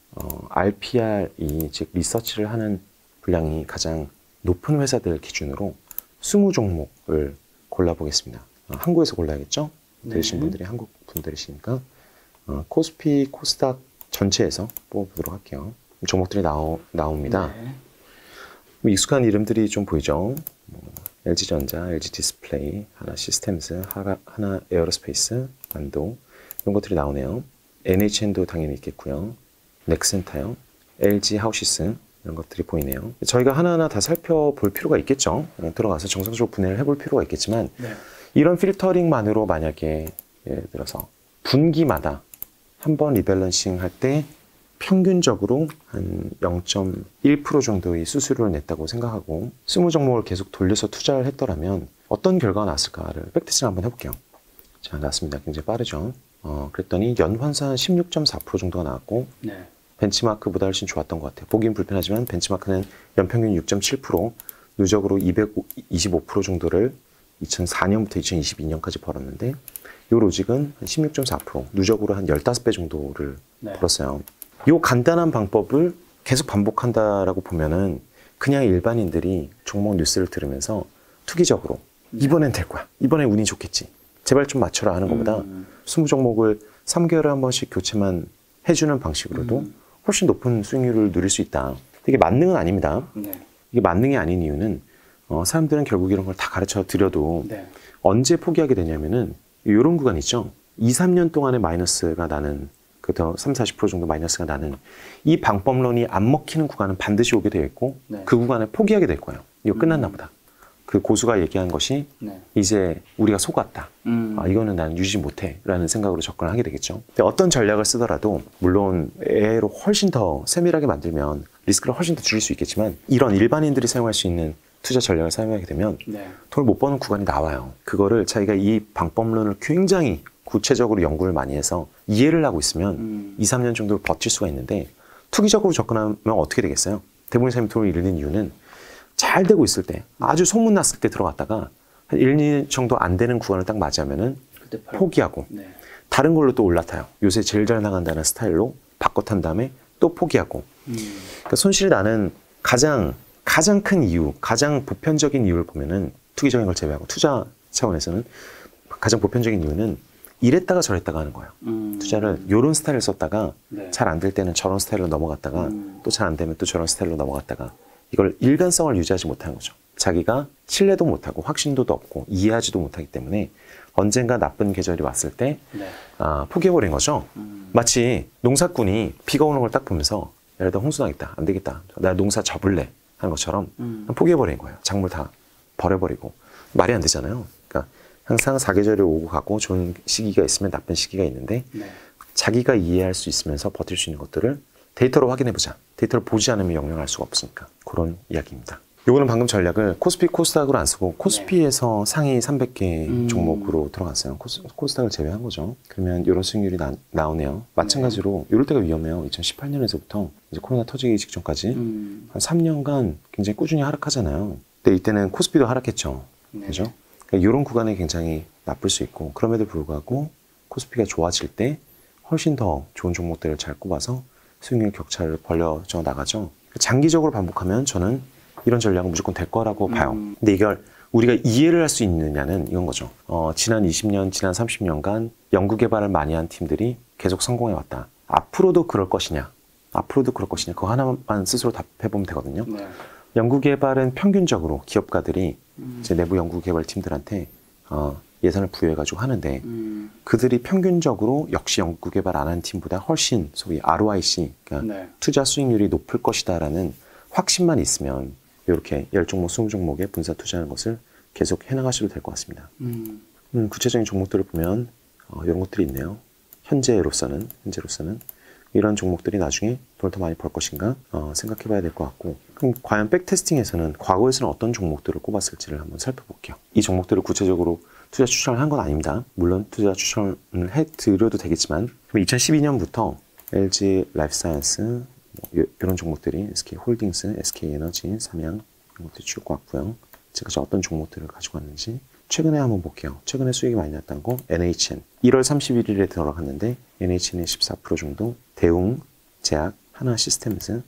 RPR이 즉 리서치를 하는 분량이 가장 높은 회사들 기준으로 20종목을 골라보겠습니다. 한국에서 골라야겠죠? 들으신 분들이 한국 분들이시니까 코스피, 코스닥 전체에서 뽑아보도록 할게요. 종목들이 나옵니다. 네. 익숙한 이름들이 좀 보이죠? LG전자, LG디스플레이, 하나 시스템즈, 하나 에어로스페이스, 만도 이런 것들이 나오네요. NHN도 당연히 있겠고요. 넥센타요, LG 하우시스 이런 것들이 보이네요. 저희가 하나하나 다 살펴볼 필요가 있겠죠. 들어가서 정상적으로 분해를 해볼 필요가 있겠지만 네. 이런 이런 필터링만으로 만약에 예를 들어서 분기마다 한번 리밸런싱 할 때 평균적으로 한 0.1% 정도의 수수료를 냈다고 생각하고 20종목을 계속 돌려서 투자를 했더라면 어떤 결과가 났을까를 백테스팅 한번 해볼게요. 자, 나왔습니다. 굉장히 빠르죠. 그랬더니 연환산 16.4% 정도가 나왔고 네. 벤치마크보다 훨씬 좋았던 것 같아요. 보긴 불편하지만 벤치마크는 연평균 6.7%, 누적으로 225% 정도를 2004년부터 2022년까지 벌었는데 이 로직은 한 16.4%, 누적으로 한 15배 정도를 네. 벌었어요. 이 간단한 방법을 계속 반복한다라고 보면은 그냥 일반인들이 종목 뉴스를 들으면서 투기적으로 이번엔 될 거야. 이번엔 운이 좋겠지. 제발 좀 맞춰라 하는 것보다 20종목을 3개월에 한 번씩 교체만 해주는 방식으로도 훨씬 높은 수익률을 누릴 수 있다. 이게 만능은 아닙니다. 네. 이게 만능이 아닌 이유는 사람들은 결국 이런 걸 다 가르쳐 드려도 네. 언제 포기하게 되냐면은 이런 구간 있죠. 2, 3년 동안의 마이너스가 나는 그더 30-40% 정도 마이너스가 나는 이 방법론이 안 먹히는 구간은 반드시 오게 되어 있고 네. 그 구간을 포기하게 될 거예요. 이거 끝났나 보다. 그 고수가 얘기한 것이 네. 이제 우리가 속았다. 이거는 나는 유지 못해 라는 생각으로 접근을 하게 되겠죠. 근데 어떤 전략을 쓰더라도 물론 AI로 훨씬 더 세밀하게 만들면 리스크를 훨씬 더 줄일 수 있겠지만 이런 일반인들이 사용할 수 있는 투자 전략을 사용하게 되면 네. 돈을 못 버는 구간이 나와요. 그거를 자기가 이 방법론을 굉장히 구체적으로 연구를 많이 해서 이해를 하고 있으면 2, 3년 정도 버틸 수가 있는데 투기적으로 접근하면 어떻게 되겠어요? 대부분의 사람이 돈을 잃는 이유는 잘 되고 있을 때, 아주 소문났을 때 들어갔다가 한 1, 2년 정도 안 되는 구간을 딱 맞이하면은 포기하고 네. 다른 걸로 또 올라타요. 요새 제일 잘 나간다는 스타일로 바꿔 탄 다음에 또 포기하고 그러니까 손실이 나는 가장 큰 이유, 가장 보편적인 이유를 보면은 투기적인 걸 제외하고 투자 차원에서는 가장 보편적인 이유는 이랬다가 저랬다가 하는 거예요. 투자를 이런 스타일을 썼다가 네. 잘 안 될 때는 저런 스타일로 넘어갔다가 또 잘 안 되면 또 저런 스타일로 넘어갔다가 이걸 일관성을 유지하지 못하는 거죠. 자기가 신뢰도 못하고 확신도도 없고 이해하지도 못하기 때문에 언젠가 나쁜 계절이 왔을 때 네. 포기해버린 거죠. 마치 농사꾼이 비가 오는 걸 딱 보면서 예를 들어 홍수 나겠다. 안 되겠다. 나 농사 접을래. 하는 것처럼 포기해버린 거예요. 작물 다 버려버리고. 말이 안 되잖아요. 그러니까 항상 사계절이 오고 가고 좋은 시기가 있으면 나쁜 시기가 있는데 네. 자기가 이해할 수 있으면서 버틸 수 있는 것들을 데이터로 확인해보자. 데이터를 보지 않으면 영향할 수가 없으니까. 그런 이야기입니다. 요거는 방금 전략을 코스피, 코스닥으로 안 쓰고 코스피에서 상위 300개 종목으로 들어갔어요. 코스닥을 제외한 거죠. 그러면 이런 수익률이 나오네요. 마찬가지로 이럴 때가 위험해요. 2018년에서부터 이제 코로나 터지기 직전까지 한 3년간 굉장히 꾸준히 하락하잖아요. 근데 이때는 코스피도 하락했죠. 네. 그죠? 그러니까 이런 구간이 굉장히 나쁠 수 있고 그럼에도 불구하고 코스피가 좋아질 때 훨씬 더 좋은 종목들을 잘 꼽아서 수익률 격차를 벌려져 나가죠. 장기적으로 반복하면 저는 이런 전략은 무조건 될 거라고 봐요. 근데 이걸 우리가 이해를 할 수 있느냐는 이건 거죠. 지난 20년, 지난 30년간 연구개발을 많이 한 팀들이 계속 성공해왔다. 앞으로도 그럴 것이냐? 앞으로도 그럴 것이냐? 그거 하나만 스스로 답해보면 되거든요. 네. 연구개발은 평균적으로 기업가들이 이제 내부 연구개발 팀들한테 예산을 부여해가지고 하는데 그들이 평균적으로 역시 연구개발 안 한 팀보다 훨씬 소위 ROIC, 그러니까 네. 투자 수익률이 높을 것이다라는 확신만 있으면 이렇게 10종목, 20종목에 분사 투자하는 것을 계속 해나가셔도 될 것 같습니다. 구체적인 종목들을 보면 이런 것들이 있네요. 현재로서는 이런 종목들이 나중에 돈을 더 많이 벌 것인가 생각해 봐야 될 것 같고, 그럼 과연 백테스팅에서는 과거에서는 어떤 종목들을 꼽았을지를 한번 살펴볼게요. 이 종목들을 구체적으로 투자 추천을 한 건 아닙니다. 물론 투자 추천을 해드려도 되겠지만, 2012년부터 LG 라이프사이언스 이런 종목들이 SK홀딩스, SK에너지, 삼양 이런 것들이 쭉 왔고요. 지금까지 어떤 종목들을 가지고 왔는지 최근에 한번 볼게요. 최근에 수익이 많이 났던 거 NHN 1월 31일에 들어갔는데 NHN의 14% 정도, 대웅, 제약, 하나시스템즈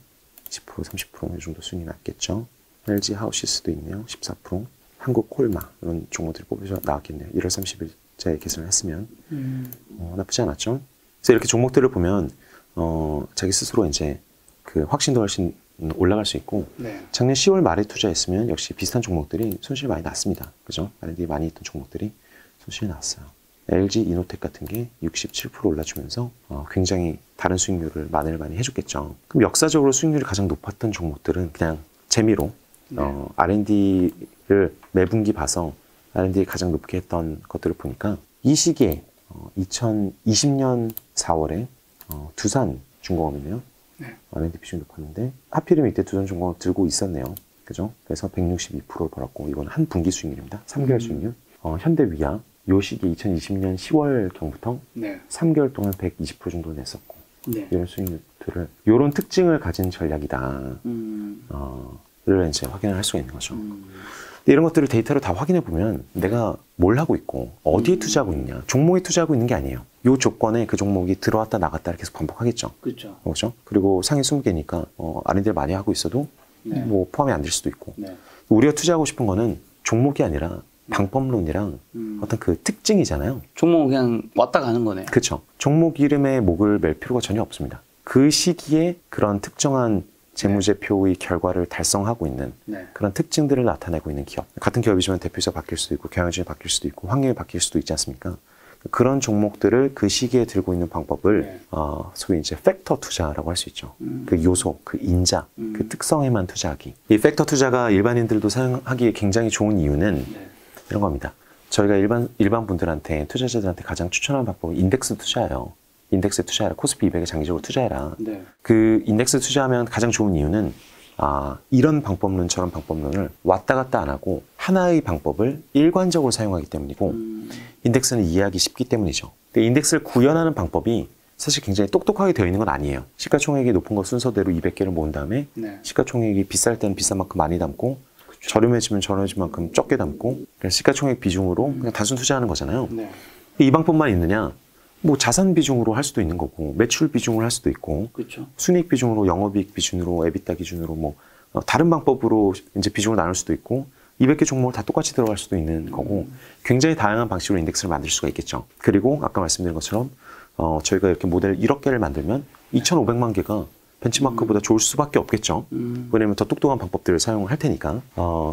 20%, 30% 정도 수익이 났겠죠. LG 하우시스도 있네요. 14%, 한국콜마 이런 종목들이 뽑혀서 나왔겠네요. 1월 30일자에 계산을 했으면 나쁘지 않았죠. 그래서 이렇게 종목들을 보면 자기 스스로 이제 그 확신도 훨씬 올라갈 수 있고, 네. 작년 10월 말에 투자했으면 역시 비슷한 종목들이 손실이 많이 났습니다. 그죠? R&D 많이 있던 종목들이 손실이 났어요. LG 이노텍 같은 게 67% 올라주면서 굉장히 다른 수익률을 만회를 많이 해줬겠죠. 그럼 역사적으로 수익률이 가장 높았던 종목들은 그냥 재미로 R&D를 매분기 봐서 R&D 가장 높게 했던 것들을 보니까 이 시기에 2020년 4월에 두산중공업이네요. 네. R&D 비중이 높았는데 하필이면 이때 두산중공업 들고 있었네요. 그죠? 그래서 162%를 벌었고, 이건 한 분기 수익률입니다. 3개월 수익률. 현대위아 요 시기 2020년 10월경부터 3개월 동안 120% 정도 냈었고, 이런 수익률들을, 이런 특징을 가진 전략이다. 를 이제 확인을 할 수가 있는 거죠. 근데 이런 것들을 데이터로 다 확인해 보면 내가 뭘 하고 있고 어디에 투자하고 있냐, 종목에 투자하고 있는 게 아니에요. 이 조건에 그 종목이 들어왔다 나갔다 계속 반복하겠죠. 그렇죠. 그리고 상위 20개니까 R&D를 많이 하고 있어도 뭐 포함이 안 될 수도 있고. 우리가 투자하고 싶은 거는 종목이 아니라 방법론이랑 어떤 그 특징이잖아요. 종목은 그냥 왔다 가는 거네요. 그렇죠. 종목 이름에 목을 맬 필요가 전혀 없습니다. 그 시기에 그런 특정한 재무제표의 결과를 달성하고 있는 그런 특징들을 나타내고 있는 기업. 같은 기업이지만 대표이사 바뀔 수도 있고 경영진이 바뀔 수도 있고 환경이 바뀔 수도 있지 않습니까? 그런 종목들을 그 시기에 들고 있는 방법을 소위 이제 팩터 투자라고 할 수 있죠. 그 요소, 그 인자, 그 특성에만 투자하기. 이 팩터 투자가 일반인들도 사용하기에 굉장히 좋은 이유는 이런 겁니다. 저희가 일반 분들한테, 투자자들한테 가장 추천하는 방법은 인덱스 투자예요. 인덱스에 투자해라. 코스피 200에 장기적으로 투자해라. 그 인덱스 투자하면 가장 좋은 이유는 이런 방법론 저런 방법론을 왔다 갔다 안 하고 하나의 방법을 일관적으로 사용하기 때문이고, 인덱스는 이해하기 쉽기 때문이죠. 근데 인덱스를 구현하는 방법이 사실 굉장히 똑똑하게 되어 있는 건 아니에요. 시가총액이 높은 거 순서대로 200개를 모은 다음에 시가총액이 비쌀 때는 비싼 만큼 많이 담고, 저렴해지면 저렴해진 만큼 적게 담고, 그냥 시가총액 비중으로 그냥 단순 투자하는 거잖아요. 이 방법만 있느냐? 뭐 자산 비중으로 할 수도 있는 거고, 매출 비중으로 할 수도 있고, 순이익 비중으로, 영업이익 비중으로, 에비타 기준으로 뭐 다른 방법으로 이제 비중을 나눌 수도 있고, 200개 종목을 다 똑같이 들어갈 수도 있는 거고, 굉장히 다양한 방식으로 인덱스를 만들 수가 있겠죠. 그리고 아까 말씀드린 것처럼 저희가 이렇게 모델 1억 개를 만들면 2,500만 개가 벤치마크보다 좋을 수밖에 없겠죠. 왜냐면 더 똑똑한 방법들을 사용을 할 테니까.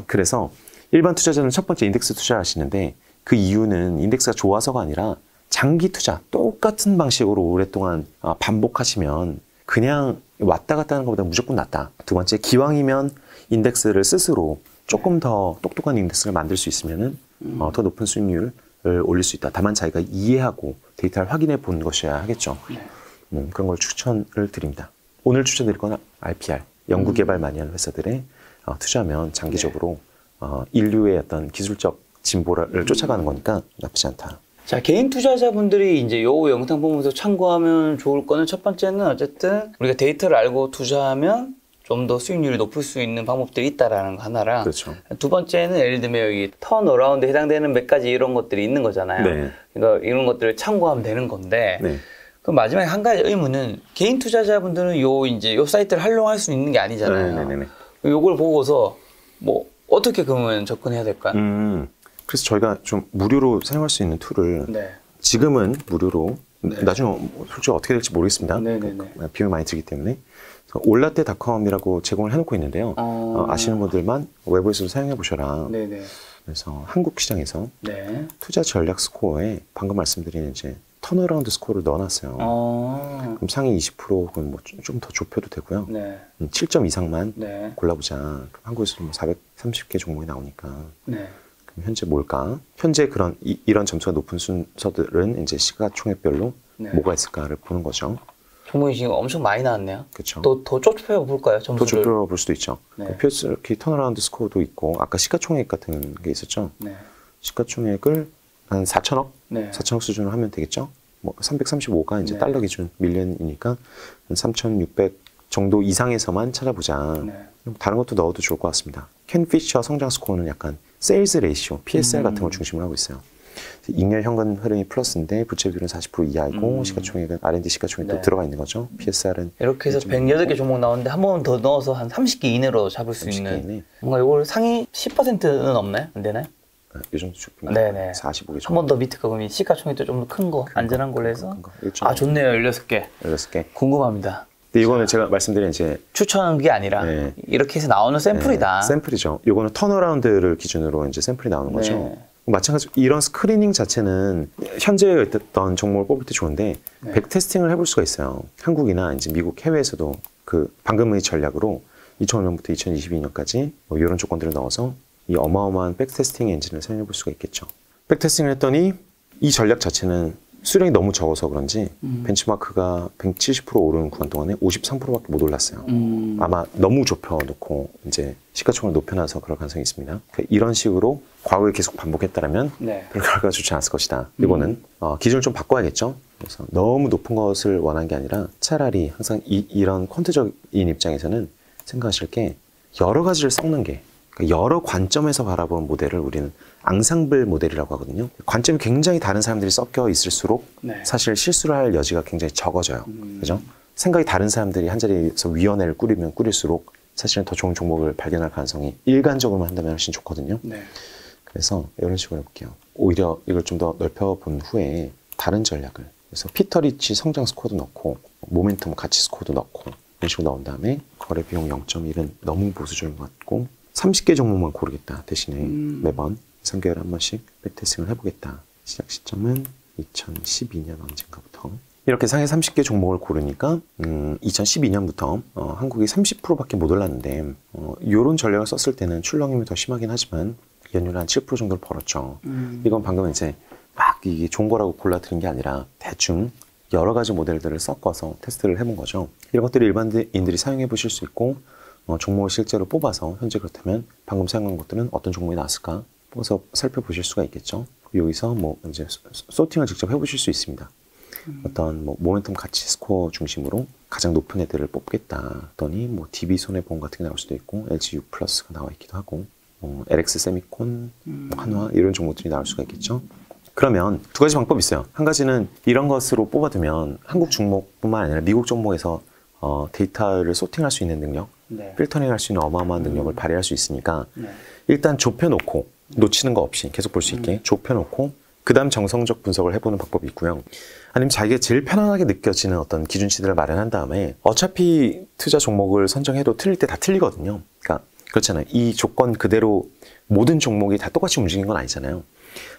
그래서 일반 투자자는 첫 번째 인덱스 투자를 하시는데, 그 이유는 인덱스가 좋아서가 아니라 장기 투자, 똑같은 방식으로 오랫동안 반복하시면 그냥 왔다 갔다 하는 것보다 무조건 낫다. 두 번째, 기왕이면 인덱스를 스스로 조금 더 똑똑한 인덱스를 만들 수 있으면은 더 높은 수익률을 올릴 수 있다. 다만 자기가 이해하고 데이터를 확인해 본 것이어야 하겠죠. 그런 걸 추천을 드립니다. 오늘 추천드릴 건 RPR, 연구개발 많이 하는 회사들에 투자하면 장기적으로 인류의 어떤 기술적 진보를 쫓아가는 거니까 나쁘지 않다. 자, 개인 투자자분들이 이제 요 영상 보면서 참고하면 좋을 거는, 첫 번째는 어쨌든 우리가 데이터를 알고 투자하면 좀 더 수익률이 높을 수 있는 방법들이 있다라는 거 하나랑, 그렇죠. 두 번째는 예를 들면 여기 턴어라운드에 해당되는 몇 가지 이런 것들이 있는 거잖아요. 그러니까 이런 것들을 참고하면 되는 건데, 그럼 마지막에 한 가지 의문은, 개인 투자자분들은 요 사이트를 활용할 수 있는 게 아니잖아요. 요걸 보고서 뭐 어떻게 그러면 접근해야 될까요? 그래서 저희가 좀 무료로 사용할 수 있는 툴을 지금은 무료로, 나중에 솔직히 어떻게 될지 모르겠습니다. 비용이 많이 들기 때문에 올라떼닷컴이라고 제공을 해놓고 있는데요. 아시는 분들만 외부에서도 사용해 보셔라. 그래서 한국 시장에서 투자 전략 스코어에 방금 말씀드린 이제 턴어라운드 스코어를 넣어놨어요. 그럼 상위 20% 그럼 뭐 좀 더 좁혀도 되고요. 7점 이상만 골라보자. 그럼 한국에서 뭐 430개 종목이 나오니까. 그럼 현재 뭘까? 현재 이런 점수가 높은 순서들은 이제 시가총액별로 뭐가 있을까를 보는 거죠. 종목이 지금 엄청 많이 나왔네요. 그렇죠. 더 좁혀 볼까요? 더 점수를. 좁혀 볼 수도 있죠. 네. 이렇게 턴어라운드 스코어도 있고 아까 시가총액 같은 게 있었죠. 네. 시가총액을 한 4천억? 네. 4천억 수준으로 하면 되겠죠. 뭐 335가 이제 네. 달러 기준 밀리언이니까 한 3,600 정도 이상에서만 찾아보자. 네. 다른 것도 넣어도 좋을 것 같습니다. 켄 피셔 성장 스코어는 약간 세일즈 레이시오, PSR 같은 걸 중심으로 하고 있어요. 2년 현금 흐름이 플러스인데 부채 비율은 40% 이하이고 시가총액은 R&D 시가총액도 네. 들어가 있는 거죠. PSR은 이렇게 해서 108개 종목 나오는데 한 번 더 넣어서 한 30개 이내로 잡을 수 30개 있는 이내. 뭔가 이걸 상위 10%는 없나요? 안 되나요? 이 정도 수준입니다. 네네. 45개 한 정도. 번 더 밑에 거 그러면 시가총액도 좀 더 큰 거, 안전한 걸로 해서 큰 거. 1.5. 좋네요. 16개. 16개. 궁금합니다. 근데 이거는 제가 말씀드린 이제 추천한 게 아니라 네. 이렇게 해서 나오는 샘플이다. 샘플이죠. 이거는 턴어라운드를 기준으로 이제 샘플이 나오는 거죠. 네. 마찬가지로 이런 스크리닝 자체는 현재 있던 종목을 뽑을 때 좋은데 네. 백테스팅을 해볼 수가 있어요. 한국이나 이제 미국 해외에서도 그 방금의 전략으로 2005년부터 2022년까지 뭐 이런 조건들을 넣어서 이 어마어마한 백테스팅 엔진을 사용해 볼 수가 있겠죠. 백테스팅을 했더니 이 전략 자체는 수량이 너무 적어서 그런지 벤치마크가 170% 오르는 구간 동안에 53%밖에 못 올랐어요. 아마 너무 좁혀놓고 이제 시가총을 높여놔서 그럴 가능성이 있습니다. 이런 식으로 과거에 계속 반복했다면 네. 별 결과가 좋지 않았을 것이다. 이거는 기준을 좀 바꿔야겠죠. 그래서 너무 높은 것을 원하는 게 아니라 차라리 항상 이런 퀀트적인 입장에서는 생각하실 게 여러 가지를 섞는 게 그러니까 여러 관점에서 바라보는 모델을 우리는 앙상블 모델이라고 하거든요. 관점이 굉장히 다른 사람들이 섞여 있을수록 네. 사실 실수를 할 여지가 굉장히 적어져요. 그죠? 생각이 다른 사람들이 한 자리에서 위원회를 꾸리면 꾸릴수록 사실은 더 좋은 종목을 발견할 가능성이 일관적으로만 한다면 훨씬 좋거든요. 네. 그래서 이런 식으로 해볼게요. 오히려 이걸 좀 더 넓혀본 후에 다른 전략을 그래서 피터 리치 성장 스코어도 넣고 모멘텀 가치 스코어도 넣고 이런 식으로 넣은 다음에 거래 비용 0.1은 너무 보수적인 것 같고 30개 종목만 고르겠다. 대신에 매번 3개월에 한 번씩 백테스팅을 해보겠다. 시작 시점은 2012년 언젠가부터 이렇게 상해 30개 종목을 고르니까 2012년부터 한국이 30%밖에 못 올랐는데 이런 전략을 썼을 때는 출렁임이 더 심하긴 하지만 연율 한 7% 정도를 벌었죠. 이건 방금 이제 막 이게 좋은 거라고 골라드린 게 아니라 대충 여러 가지 모델들을 섞어서 테스트를 해본 거죠. 이런 것들을 일반인들이 사용해 보실 수 있고 종목을 실제로 뽑아서 현재 그렇다면 방금 사용한 것들은 어떤 종목이 나왔을까 뽑아서 살펴보실 수가 있겠죠. 여기서 뭐 이제 소팅을 직접 해보실 수 있습니다. 어떤 뭐 모멘텀 가치 스코어 중심으로 가장 높은 애들을 뽑겠다 했더니 뭐 DB 손해보험 같은 게 나올 수도 있고 LG U 플러스가 나와 있기도 하고 LX 세미콘, 뭐 한화 이런 종목들이 나올 수가 있겠죠. 그러면 두 가지 방법이 있어요. 한 가지는 이런 것으로 뽑아두면 한국 종목뿐만 아니라 미국 종목에서 데이터를 소팅할 수 있는 능력, 네. 필터링 할 수 있는 어마어마한 능력을 발휘할 수 있으니까 네. 일단 좁혀놓고 놓치는 거 없이 계속 볼 수 있게 좁혀놓고 그 다음 정성적 분석을 해보는 방법이 있고요. 아니면 자기가 제일 편안하게 느껴지는 어떤 기준치들을 마련한 다음에 어차피 투자 종목을 선정해도 틀릴 때 다 틀리거든요. 그러니까 그렇잖아요. 이 조건 그대로 모든 종목이 다 똑같이 움직이는 건 아니잖아요.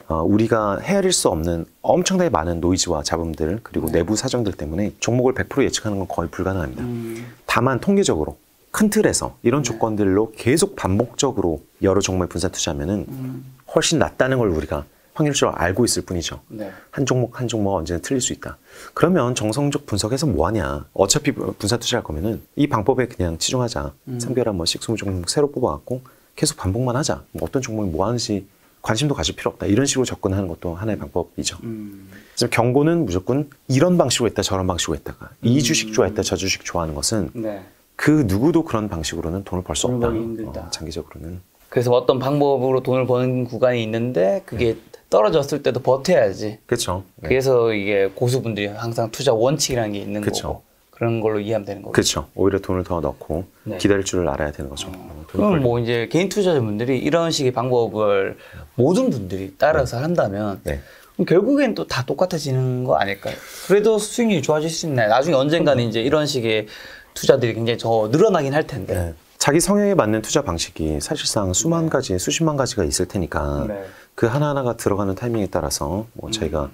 우리가 헤아릴 수 없는 엄청나게 많은 노이즈와 잡음들 그리고 내부 사정들 때문에 종목을 100% 예측하는 건 거의 불가능합니다. 다만 통계적으로 큰 틀에서 이런 조건들로 계속 반복적으로 여러 종목에 분산 투자하면은 훨씬 낫다는 걸 우리가 확률적으로 알고 있을 뿐이죠. 네. 한 종목 한 종목 언제나 틀릴 수 있다. 그러면 정성적 분석해서 뭐 하냐. 어차피 분산 투자할 거면은 이 방법에 그냥 치중하자. 3개월에 한 번씩 20종목 새로 뽑아갖고 계속 반복만 하자. 뭐 어떤 종목이 뭐 하는지 관심도 가질 필요 없다. 이런 식으로 접근하는 것도 하나의 방법이죠. 그래서 경고는 무조건 이런 방식으로 했다 저런 방식으로 했다가 이 주식 좋아했다 저 주식 좋아하는 것은 네. 그 누구도 그런 방식으로는 돈을 벌 수 돈을 없다. 벌기 힘들다. 장기적으로는. 그래서 어떤 방법으로 돈을 버는 구간이 있는데 그게 떨어졌을 때도 버텨야지. 그렇죠. 네. 그래서 이게 고수분들이 항상 투자 원칙이라는 게 있는 그쵸. 거고 그런 걸로 이해하면 되는 거고. 그렇죠. 오히려 돈을 더 넣고 네. 기다릴 줄을 알아야 되는 거죠. 그럼 뭐 이제 개인 투자자분들이 이런 식의 방법을 모든 분들이 따라서 한다면 네. 그럼 결국엔 또 다 똑같아지는 거 아닐까요? 그래도 수익률이 좋아질 수 있나요? 나중에 언젠가는 이제 이런 식의 투자들이 굉장히 더 늘어나긴 할 텐데. 네. 자기 성향에 맞는 투자 방식이 사실상 수만 가지, 수십만 가지가 있을 테니까 네. 그 하나하나가 들어가는 타이밍에 따라서 뭐 저희가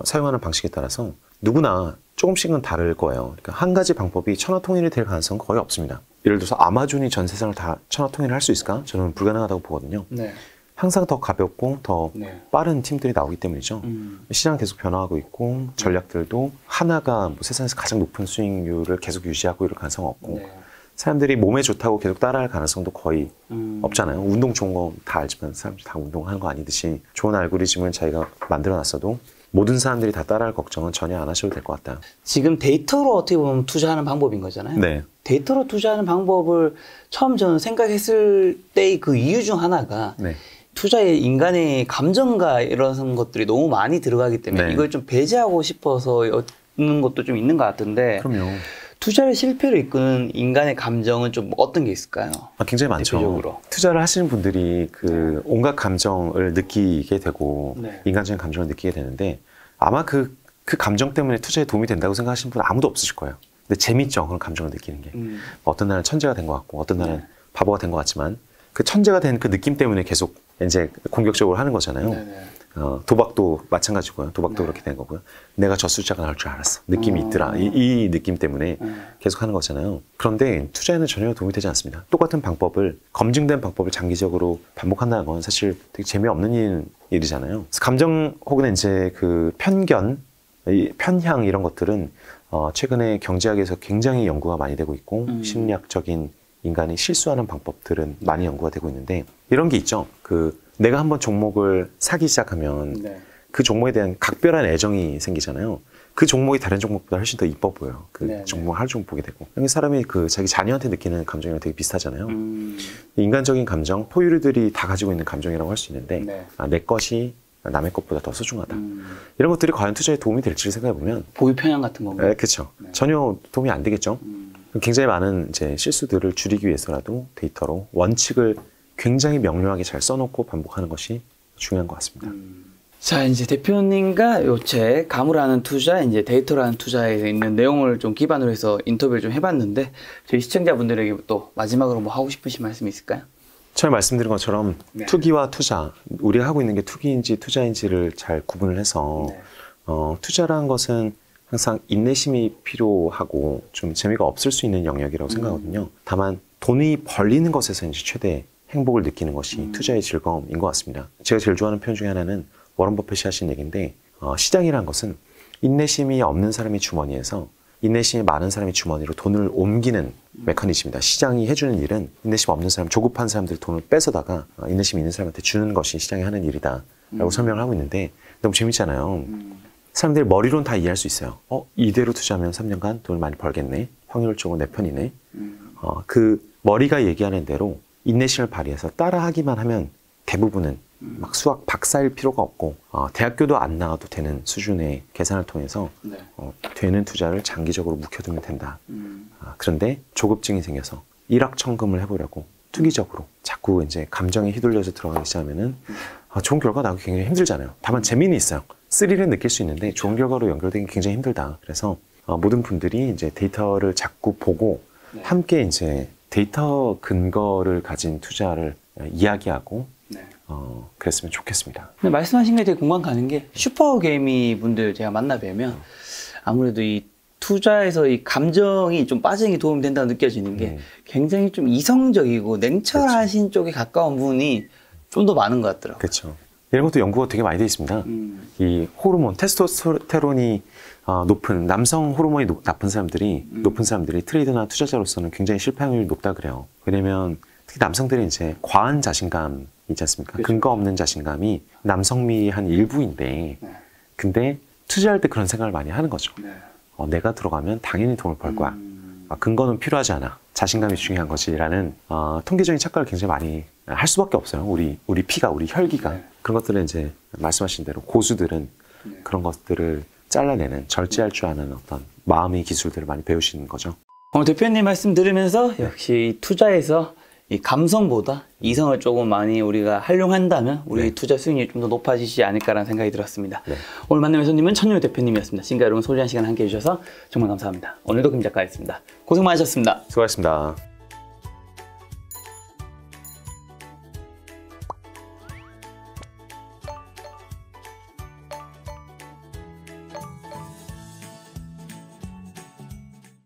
사용하는 방식에 따라서 누구나 조금씩은 다를 거예요. 그러니까 한 가지 방법이 천하통일이 될 가능성은 거의 없습니다. 예를 들어서 아마존이 전 세상을 다 천하통일을 할 수 있을까? 저는 불가능하다고 보거든요. 네. 항상 더 가볍고 더 네. 빠른 팀들이 나오기 때문이죠. 시장은 계속 변화하고 있고 전략들도 하나가 뭐 세상에서 가장 높은 수익률을 계속 유지하고 이럴 가능성은 없고 네. 사람들이 몸에 좋다고 계속 따라할 가능성도 거의 없잖아요. 운동 좋은 거 다 알지만 사람들이 다 운동하는 거 아니듯이 좋은 알고리즘을 자기가 만들어놨어도 모든 사람들이 다 따라할 걱정은 전혀 안 하셔도 될 것 같아요. 지금 데이터로 어떻게 보면 투자하는 방법인 거잖아요. 네. 데이터로 투자하는 방법을 처음 저는 생각했을 때의 그 이유 중 하나가 네. 투자에 인간의 감정과 이런 것들이 너무 많이 들어가기 때문에 네. 이걸 좀 배제하고 싶어서 얻는 것도 좀 있는 것 같은데 그럼요. 투자를 실패로 이끄는 인간의 감정은 좀 어떤 게 있을까요? 굉장히 많죠. 대표적으로. 투자를 하시는 분들이 그 온갖 감정을 느끼게 되고 네. 인간적인 감정을 느끼게 되는데 아마 그 감정 때문에 투자에 도움이 된다고 생각하시는 분은 아무도 없으실 거예요. 근데 재밌죠. 그런 감정을 느끼는 게. 어떤 날은 천재가 된 것 같고 어떤 날은 바보가 된 것 같지만 그 천재가 된 그 느낌 때문에 계속 이제 공격적으로 하는 거잖아요. 네네. 도박도 마찬가지고요. 도박도 네. 그렇게 된 거고요. 내가 저 숫자가 나올 줄 알았어. 느낌이 있더라. 이 느낌 때문에 계속 하는 거잖아요. 그런데 투자에는 전혀 도움이 되지 않습니다. 똑같은 방법을, 검증된 방법을 장기적으로 반복한다는 건 사실 되게 재미없는 일이잖아요. 그래서 감정 혹은 이제 그 편견, 편향 이런 것들은 최근에 경제학에서 굉장히 연구가 많이 되고 있고 심리학적인 인간이 실수하는 방법들은 많이 연구가 되고 있는데 이런 게 있죠. 내가 한번 종목을 사기 시작하면 네. 그 종목에 대한 각별한 애정이 생기잖아요. 그 종목이 다른 종목보다 훨씬 더 이뻐 보여요. 네, 종목을 하루 종일 보게 되고. 사람이 자기 자녀한테 느끼는 감정이랑 되게 비슷하잖아요. 인간적인 감정, 포유류들이 다 가지고 있는 감정이라고 할 수 있는데 네. 내 것이 남의 것보다 더 소중하다. 이런 것들이 과연 투자에 도움이 될지를 생각해 보면 보유 편향 같은 건가요? 그렇죠. 전혀 도움이 안 되겠죠. 굉장히 많은 이제 실수들을 줄이기 위해서라도 데이터로 원칙을 굉장히 명료하게 잘 써놓고 반복하는 것이 중요한 것 같습니다. 자, 이제 대표님과 요 책 가물하는 투자, 이제 데이터라는 투자에 있는 내용을 좀 기반으로 해서 인터뷰를 좀 해봤는데 저희 시청자분들에게 또 마지막으로 뭐 하고 싶으신 말씀이 있을까요? 처음에 말씀드린 것처럼 네. 투기와 투자, 우리가 하고 있는 게 투기인지 투자인지를 잘 구분을 해서 네. 투자라는 것은 항상 인내심이 필요하고 좀 재미가 없을 수 있는 영역이라고 생각하거든요. 다만 돈이 벌리는 것에서 이제 최대 행복을 느끼는 것이 투자의 즐거움인 것 같습니다. 제가 제일 좋아하는 표현 중에 하나는 워런 버핏이 하신 얘기인데 시장이란 것은 인내심이 없는 사람이 주머니에서 인내심이 많은 사람이 주머니로 돈을 옮기는 메커니즘입니다. 시장이 해주는 일은 인내심 없는 사람, 조급한 사람들이 돈을 뺏어다가 인내심 있는 사람한테 주는 것이 시장이 하는 일이다 라고 설명을 하고 있는데 너무 재밌잖아요. 사람들이 머리로는 다 이해할 수 있어요. 이대로 투자하면 3년간 돈을 많이 벌겠네. 확률적으로 내 편이네. 그 머리가 얘기하는 대로 인내심을 발휘해서 따라하기만 하면 대부분은 막 수학 박사일 필요가 없고 대학교도 안 나와도 되는 수준의 계산을 통해서 네. 되는 투자를 장기적으로 묵혀두면 된다. 그런데 조급증이 생겨서 일확천금을 해보려고 투기적으로 자꾸 이제 감정에 휘둘려서 들어가기 시작하면은 좋은 결과 나오기 굉장히 힘들잖아요. 다만 재미는 있어요. 스릴은 느낄 수 있는데 좋은 결과로 연결되기 굉장히 힘들다. 그래서 모든 분들이 이제 데이터를 자꾸 보고 네. 함께 이제 데이터 근거를 가진 투자를 이야기하고 네. 그랬으면 좋겠습니다. 근데 말씀하신 게 되게 공감 가는 게 슈퍼개미 분들 제가 만나 뵈면 아무래도 이 투자에서 이 감정이 좀 빠지는 게 도움이 된다고 느껴지는 게 굉장히 좀 이성적이고 냉철하신 쪽에 가까운 분이 좀 더 많은 것 같더라고요. 그렇죠. 이런 것도 연구가 되게 많이 돼 있습니다. 이 호르몬, 테스토스테론이 높은 남성 호르몬이 높은 사람들이 트레이더나 투자자로서는 굉장히 실패 확률이 높다 그래요. 왜냐면 특히 남성들이 이제 과한 자신감 있지 않습니까? 그렇죠. 근거 없는 자신감이 남성미의 한 일부인데 근데 투자할 때 그런 생각을 많이 하는 거죠. 네. 내가 들어가면 당연히 돈을 벌 거야. 근거는 필요하지 않아. 자신감이 중요한 것이라는 통계적인 착각을 굉장히 많이 할 수밖에 없어요. 우리 피가, 우리 혈기가. 네. 그런 것들은 이제 말씀하신 대로 고수들은 그런 것들을 잘라내는, 절제할 줄 아는 어떤 마음의 기술들을 많이 배우시는 거죠. 오늘 대표님 말씀 들으면서 역시 투자에서 이 감성보다 이성을 조금 많이 우리가 활용한다면 우리 투자 수익률이 좀 더 높아지지 않을까라는 생각이 들었습니다. 네. 오늘 만난 손님은 천유 대표님이었습니다. 지금까지 여러분 소중한 시간 함께 해주셔서 정말 감사합니다. 오늘도 김 작가였습니다. 고생 많으셨습니다. 수고하셨습니다.